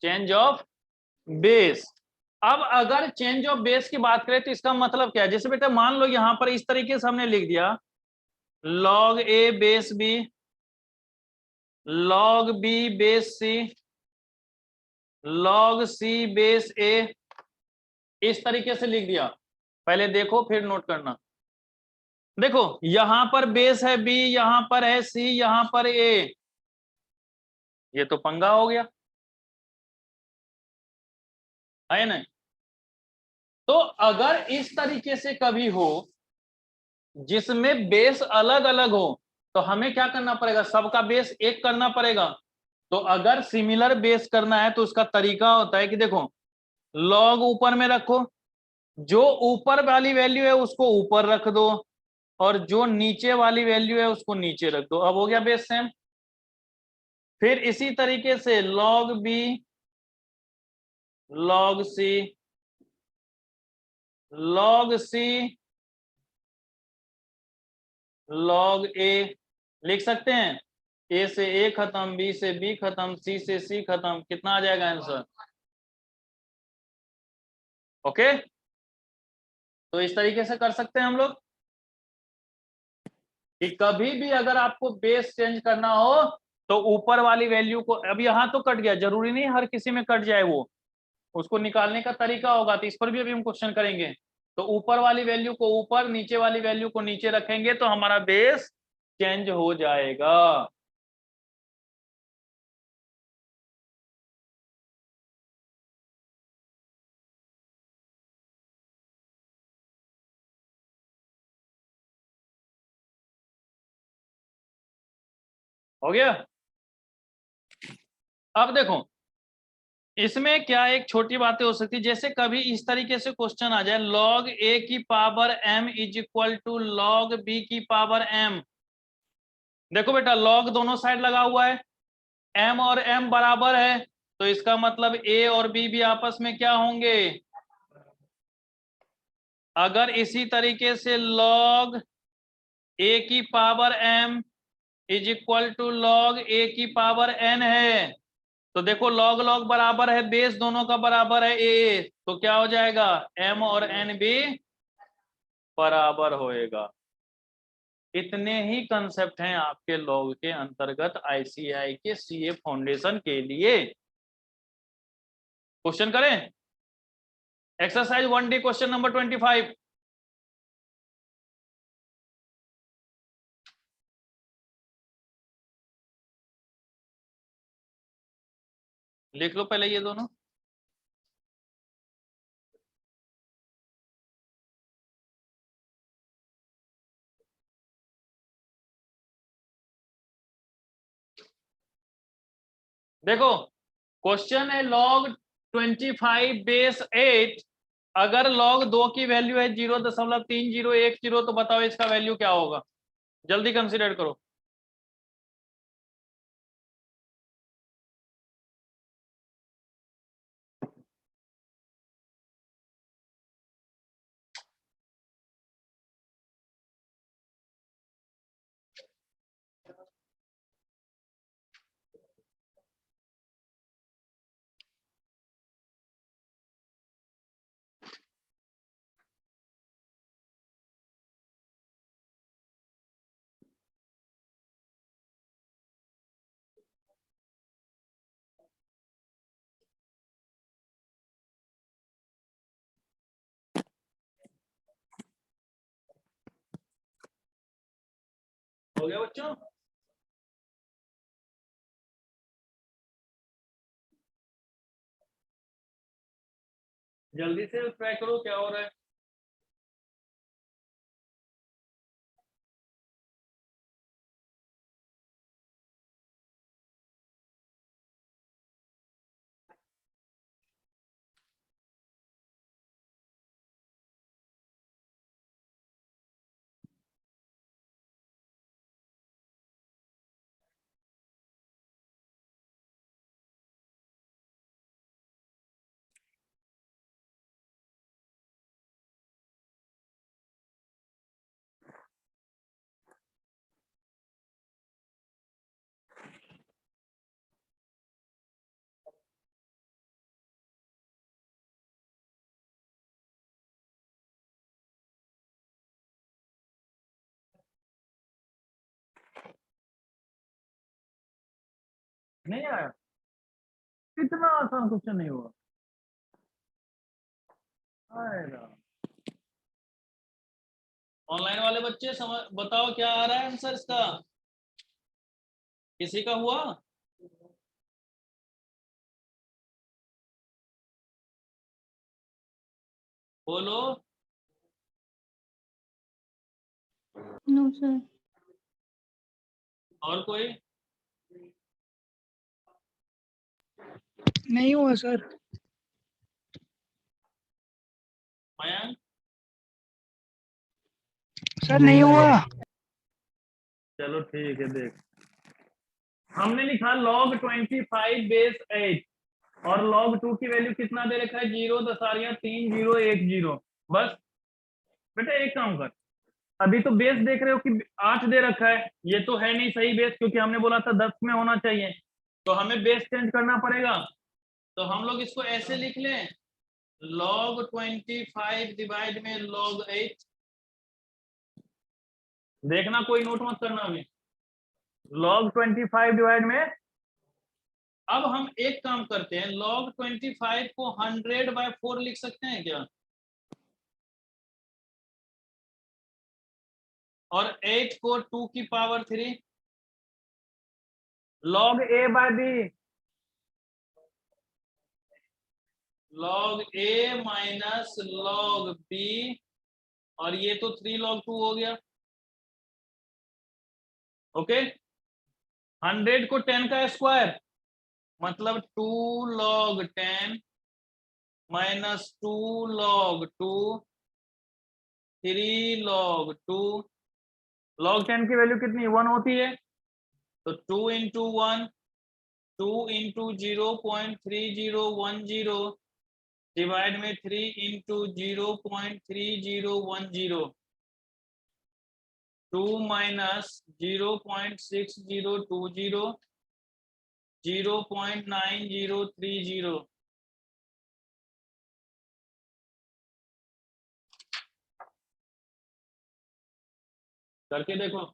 Change of base. अब अगर चेंज ऑफ बेस की बात करें तो इसका मतलब क्या है? जैसे बेटा मान लो यहां पर इस तरीके से हमने लिख दिया log a base b, log b base c, log c base a, इस तरीके से लिख दिया। पहले देखो फिर नोट करना। देखो यहां पर बेस है b, यहां पर है c, यहां पर a, ये तो पंगा हो गया है ना। तो अगर इस तरीके से कभी हो जिसमें बेस अलग अलग हो तो हमें क्या करना पड़ेगा? सबका बेस एक करना पड़ेगा। तो अगर सिमिलर बेस करना है तो उसका तरीका होता है कि देखो लॉग ऊपर में रखो, जो ऊपर वाली वैल्यू है उसको ऊपर रख दो और जो नीचे वाली वैल्यू है उसको नीचे रख दो। अब हो गया बेस सेम। फिर इसी तरीके से log b, log c, log c, log a लिख सकते हैं। a से a खत्म, b से b खत्म, c से c खत्म, कितना आ जाएगा आंसर? ओके, तो इस तरीके से कर सकते हैं हम लोग कि कभी भी अगर आपको बेस चेंज करना हो तो ऊपर वाली वैल्यू को, अब यहाँ तो कट गया, जरूरी नहीं हर किसी में कट जाए, वो उसको निकालने का तरीका होगा, तो इस पर भी अभी हम क्वेश्चन करेंगे। तो ऊपर वाली वैल्यू को ऊपर, नीचे वाली वैल्यू को नीचे रखेंगे तो हमारा बेस चेंज हो जाएगा। हो गया। अब देखो इसमें क्या एक छोटी बातें हो सकती है, जैसे कभी इस तरीके से क्वेश्चन आ जाए log a की power m is equal to log b की पावर m। देखो बेटा log दोनों साइड लगा हुआ है, m और m बराबर है, तो इसका मतलब a और b भी आपस में क्या होंगे। अगर इसी तरीके से log a की power m is equal to log a की पावर n है, तो देखो लॉग लॉग बराबर है, बेस दोनों का बराबर है ए, तो क्या हो जाएगा m और n भी बराबर होएगा। इतने ही कंसेप्ट हैं आपके लॉग के अंतर्गत आईसीएआई के सीए फाउंडेशन के लिए। क्वेश्चन करें एक्सरसाइज 1D क्वेश्चन नंबर 25। लिख लो पहले ये दोनों। देखो क्वेश्चन है log 25 बेस 8, अगर log 2 की वैल्यू है 0.3010, तो बताओ इसका वैल्यू क्या होगा, जल्दी कंसीडर करो। हो गया बच्चों। जल्दी से ट्राई करो क्या हो रहा है। नहीं आया, इतना आसान क्वेश्चन नहीं हुआ। आएगा। ऑनलाइन वाले बच्चे समझ बताओ क्या आ रहा है आंसर इसका, किसी का हुआ। बोलो। No sir. और कोई। नहीं हुआ सर। मयंक। सर नहीं हुआ। चलो ठीक है, देख हमने लिखा log 25 बेस 8 और log 2 की वैल्यू कितना दे रखा है 0.3010। बस बेटा एक काम कर, अभी तो बेस देख रहे हो कि 8 दे रखा है, ये तो है नहीं सही बेस, क्योंकि हमने बोला था 10 में होना चाहिए, तो हमें बेस चेंज करना पड़ेगा। तो हम लोग इसको ऐसे लिख लें log 25 डिवाइड में log 8, देखना कोई नोट मत करना अभी। log 25 डिवाइड में, अब हम एक काम करते हैं, log 25 को 100/4 लिख सकते हैं क्या? और 8 को 2 की power 3, log a by b, log a minus log b, और ये तो 3 log 2 हो गया। ओके, 100 को 10 का स्क्वायर मतलब 2 log 10 minus 2 log 2, 3 log 2, log 10 की वैल्यू कितनी 1 होती है, तो 2 इंटू 1, 2 इंटू 0.3010 डिवाइड में 3 इंटू 0.3010, 2 माइनस 0.6020, 0.9030। करके देखो।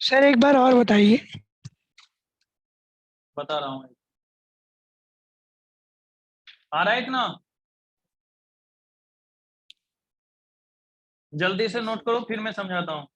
सर एक बार और बताइए। बता रहा हूँ, आ रहा है इतना? जल्दी से नोट करो फिर मैं समझाता हूँ।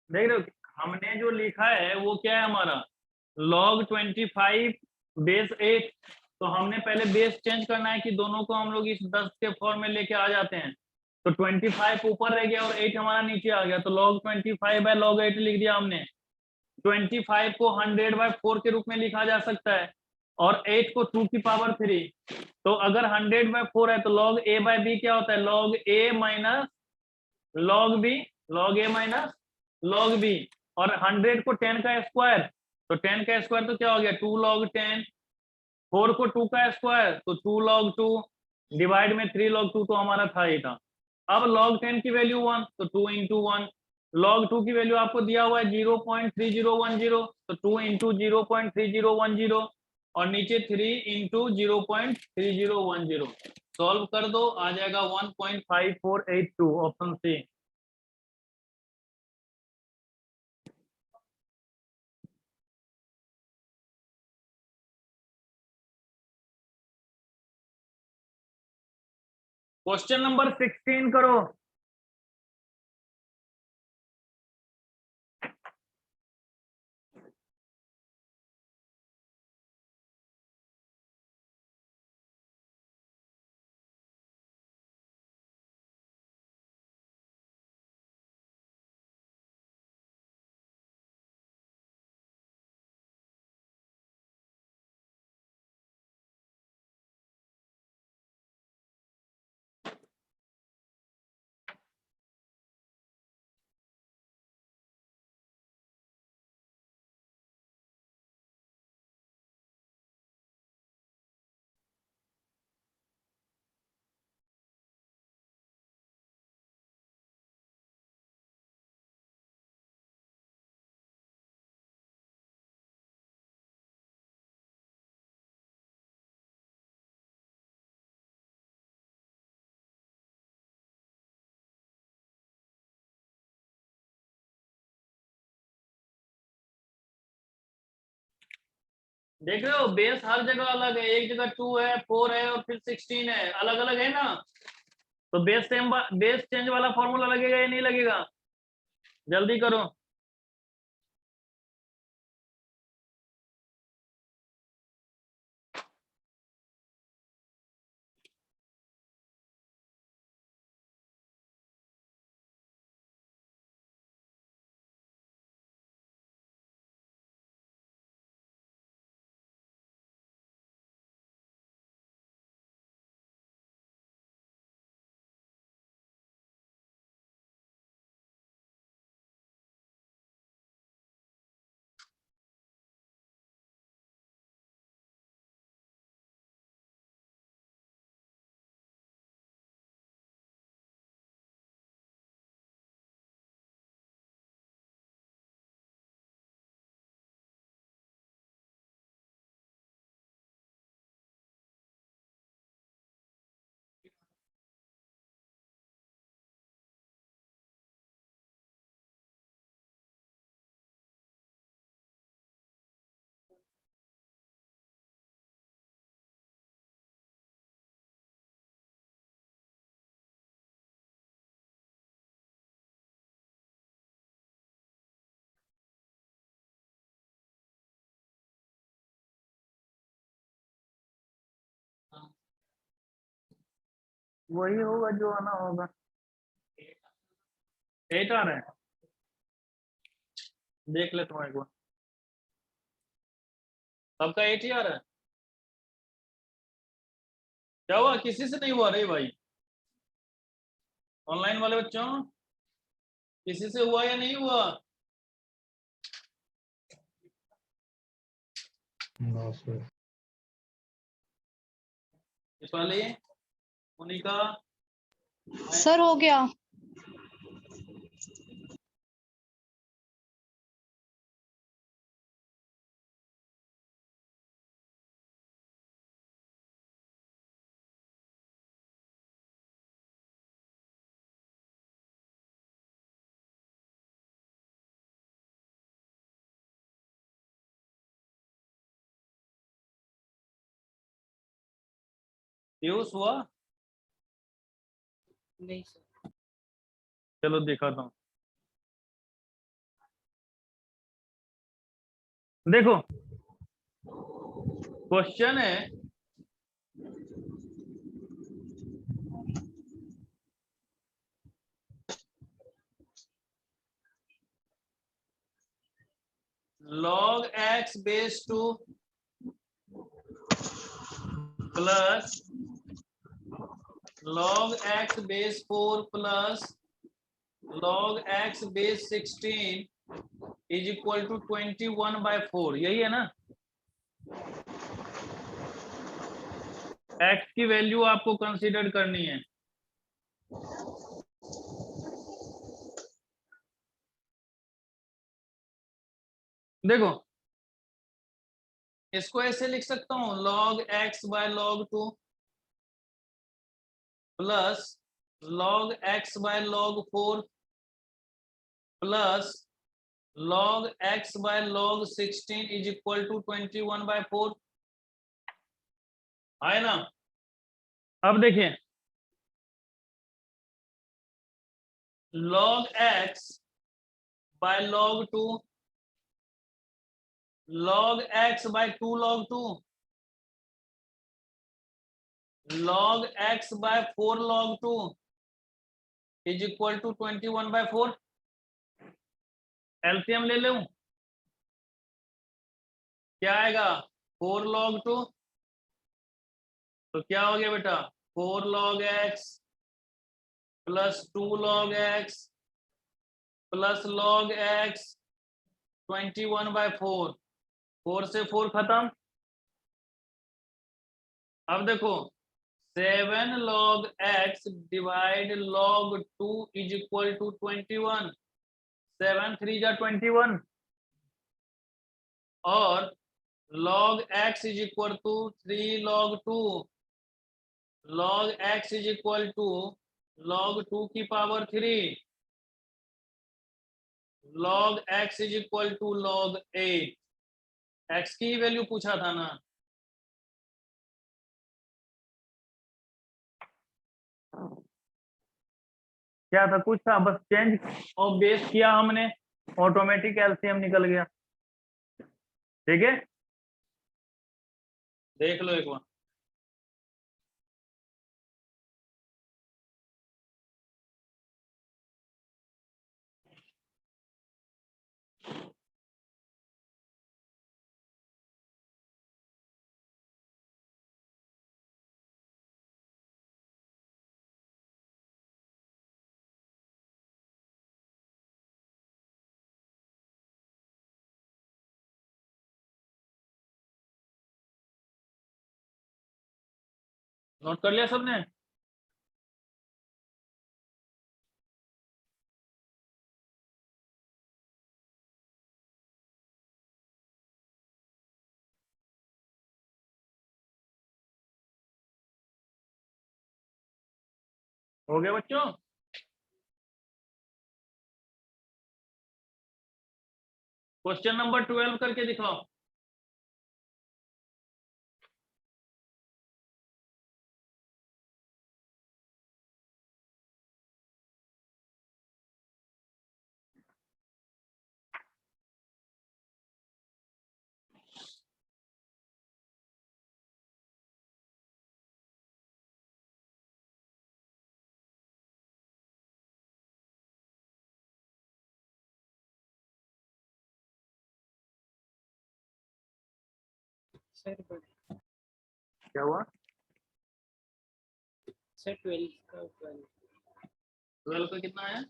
देख रहे हो हमने जो लिखा है वो क्या है हमारा, log 25 बेस 8। तो हमने पहले बेस चेंज करना है कि दोनों को हम लोग इस 10 के फॉर्म में लेके आ जाते हैं। तो 25 ऊपर रह गया और 8 हमारा नीचे आ गया, तो log 25 बाय log 8 लिख दिया हमने। 25 को 100/4 के रूप में लिखा जा सकता है और 8 को 2 की पावर 3। तो अगर 100/4 है तो log a बाय b क्या होता है, log a minus log b, log a minus log b। और 100 को 10 का स्क्वायर, तो 10 का स्क्वायर तो क्या हो गया 2 log 10, 4 को 2 का स्क्वायर तो 2 log 2 डिवाइड में 3 log 2 तो हमारा था ही था। अब log 10 की वैल्यू 1 तो 2 इंटू 1, log 2 की वैल्यू आपको दिया हुआ है 0.3010, तो 2 इंटू 0.3010 और नीचे 3 इंटू 0.3010। सॉल्व कर दो, आ जाएगा 1.5482, ऑप्शन सी। क्वेश्चन नंबर 16 करो। देख रहे हो बेस हर जगह अलग है, एक जगह 2 है, 4 है और फिर 16 है, अलग अलग है ना। तो बेस चेंज वाला फॉर्मूला लगेगा या नहीं लगेगा, जल्दी करो। वही होगा जो आना होगा। 8 आ रहा है, देख लेता हूँ एक बार। सबका 8 ही आ रहा है। क्या हुआ, किसी से नहीं हुआ रे भाई? ऑनलाइन वाले बच्चों, किसी से हुआ या नहीं हुआ? दीपाली, मोनिका, सर हो गया। पीयूष हुआ? नहीं सर। चलो दिखाता हूँ। देखो क्वेश्चन है, log x base 2 plus log x base 4 plus log x base 16 is equal to 21/4, यही है ना? x की वैल्यू आपको कंसीडर करनी है। देखो इसको ऐसे लिख सकता हूं, log x by log 2 plus log x by log 4 plus log x by log 16 is equal to 21/4, है ना? अब देखिए log x by log 2 log x by 2 log 2 log x by 4 log 2 is equal to 21/4। LCM ले लूं, क्या आएगा? 4 log 2, तो क्या हो गया बेटा? 4 log x plus 2 log x plus log x 21/4, 4 से 4 खत्म। अब देखो 7 log x divide log 2 is equal to 21, 7 3 जा 21, और log x is equal to 3 log 2, log x is equal to log 2 की power 3, log x is equal to log 8। x की वैल्यू पूछा था ना? क्या था, कुछ था, बस चेंज और बेस किया हमने, ऑटोमेटिक एलसीएम निकल गया। ठीक है, देख लो एक बार। नोट कर लिया सबने? हो गया बच्चों? क्वेश्चन नंबर 12 करके दिखाओ। सर क्या हुआ? सर 12 का 12 12 का कितना है?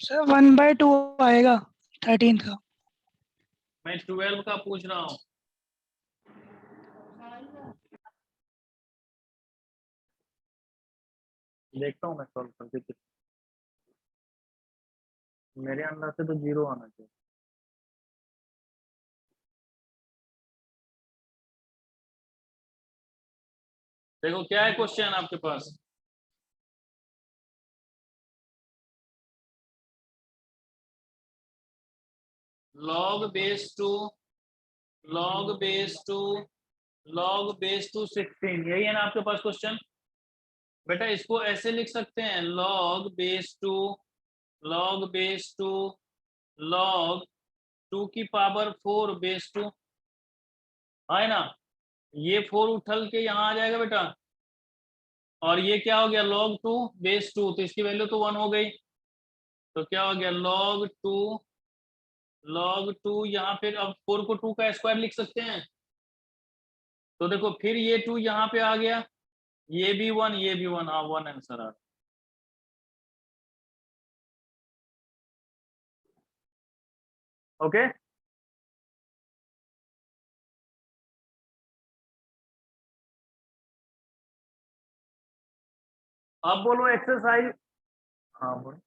सर 1/2 आएगा 13 का। मैं 12 का पूछ रहा हूँ। देखता हूँ मैं सॉल्व करके। मेरे अंदर से तो 0 आना चाहिए। देखो क्या है क्वेश्चन आपके पास। log base 2 log base 2 16, यही है ना आपके पास क्वेश्चन। बेटा इसको ऐसे लिख सकते हैं log base 2 log 2 की पावर 4 बेस 2, है ना। ये 4 उछल के यहाँ आ जाएगा बेटा, और ये क्या हो गया log 2 बेस 2, तो इसकी वैल्यू तो 1 हो गई। तो क्या हो गया log 2 यहाँ फिर अब 4 को 2 का स्क्वायर लिख सकते हैं। तो देखो फिर ये 2 यहाँ पे आ गया, ये भी 1 ये भी 1, हाँ 1 आंसर आ। ओके, अब बोलो एक्सरसाइज। हाँ बोलो।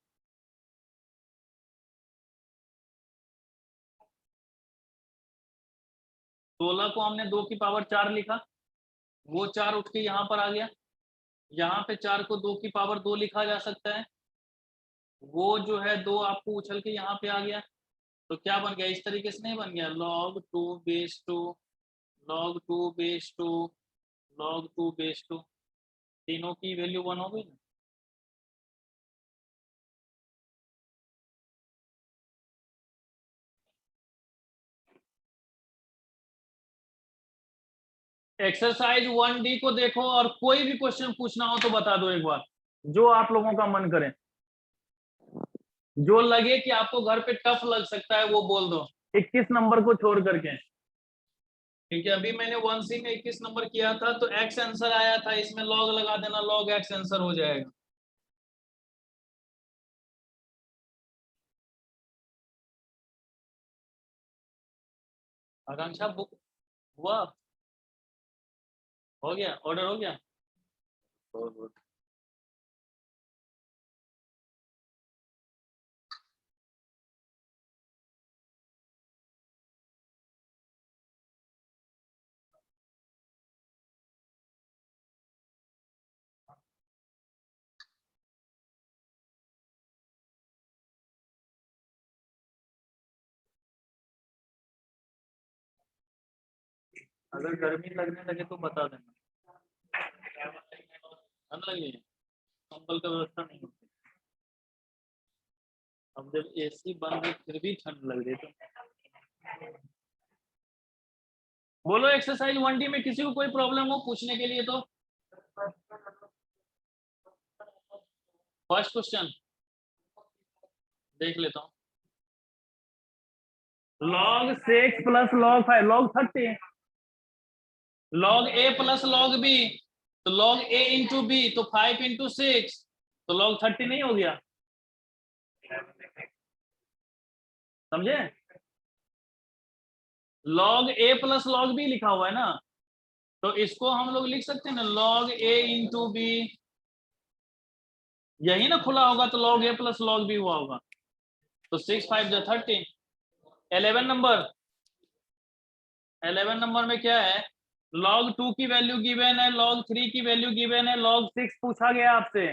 16 को हमने 2 की पावर 4 लिखा, वो 4 उठ के यहाँ पर आ गया। यहाँ पे 4 को 2 की पावर 2 लिखा जा सकता है, वो जो है 2 आपको उछल के यहाँ पे आ गया। तो क्या बन गया, इस तरीके से नहीं बन गया log 2 base 2 log 2 base 2 log 2 base 2, तीनों की वैल्यू 1 हो गई ना। एक्सरसाइज 1D को देखो, और कोई भी क्वेश्चन पूछना हो तो बता दो एक बार, जो आप लोगों का मन करे, जो लगे कि आपको घर पे टफ लग सकता है वो बोल दो, 21 नंबर को छोड़ करके। क्योंकि अभी मैंने 1C में 21 नंबर किया था तो एक्स आंसर आया था, इसमें लॉग लगा देना, लॉग एक्स आंसर हो जाएगा। आकांक्षा बुक हुआ, हो गया, ऑर्डर हो गया। बहुत बहुत अगर गर्मी लगने लगे तो बता देना, ठंड लगी है, कंबल का व्यवस्था नहीं होती। अब जब एसी बंद है फिर भी ठंड लग रही है तो बोलो एक्सरसाइज 1D में किसी को कोई प्रॉब्लम हो पूछने के लिए तो। फर्स्ट क्वेश्चन देख लेता हूँ, log 6 plus log 5 log 30, log a plus log b, तो log a इंटू b तो 5 इंटू 6 तो log 30 नहीं हो गया, समझे। log a plus log b लिखा हुआ है ना, तो इसको हम लोग लिख सकते हैं ना log a इंटू b, यही ना खुला होगा तो log a plus log b हुआ होगा, तो 6 5 जा 30। 11 नंबर में क्या है, log 2 की वैल्यू गिवन है, log 3 की वैल्यू गिवन है, log 6 पूछा गया आपसे,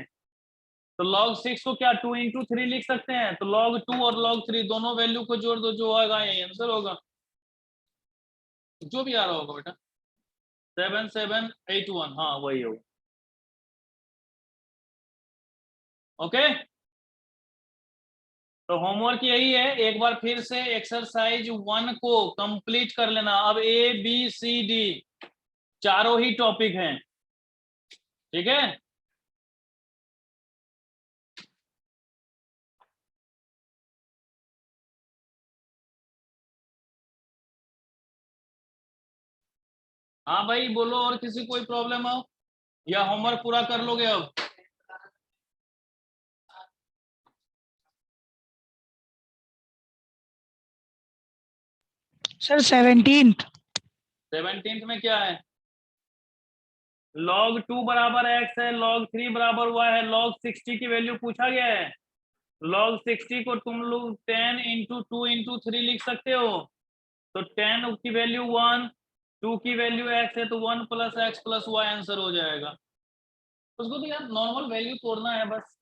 तो log 6 को क्या 2 इंटू 3 लिख सकते हैं, तो log 2 और log 3 दोनों वैल्यू को जोड़ दो, जो आएगा यही आंसर होगा, जो भी आ रहा होगा बेटा। 7781, हाँ वही होगा। ओके, तो होमवर्क यही है, एक बार फिर से एक्सरसाइज 1 को कंप्लीट कर लेना। अब ABCD चारों ही टॉपिक हैं, ठीक है। हाँ भाई बोलो, और किसी कोई प्रॉब्लम हो या होमवर्क पूरा कर लोगे अब? सर 17th 17th में क्या है? log 2 बराबर x है, log 3 बराबर y है, log 60 की वैल्यू पूछा गया है। log 60 को तुम लोग 10 इंटू 2 इंटू 3 लिख सकते हो। तो 10 की वैल्यू 1, 2 की वैल्यू x है, तो 1 plus x plus y answer हो जाएगा। उसको तो यार नॉर्मल वैल्यू तोड़ना है बस।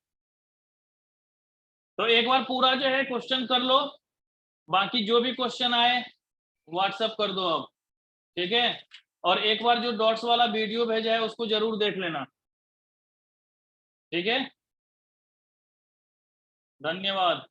तो एक बार पूरा जो है क्वेश्चन कर लो, बाकी जो भी क्वेश्चन आए व्हाट्सएप कर दो अब, ठीक है। और एक बार जो डॉट्स वाला वीडियो भेजा है उसको जरूर देख लेना, ठीक है। धन्यवाद।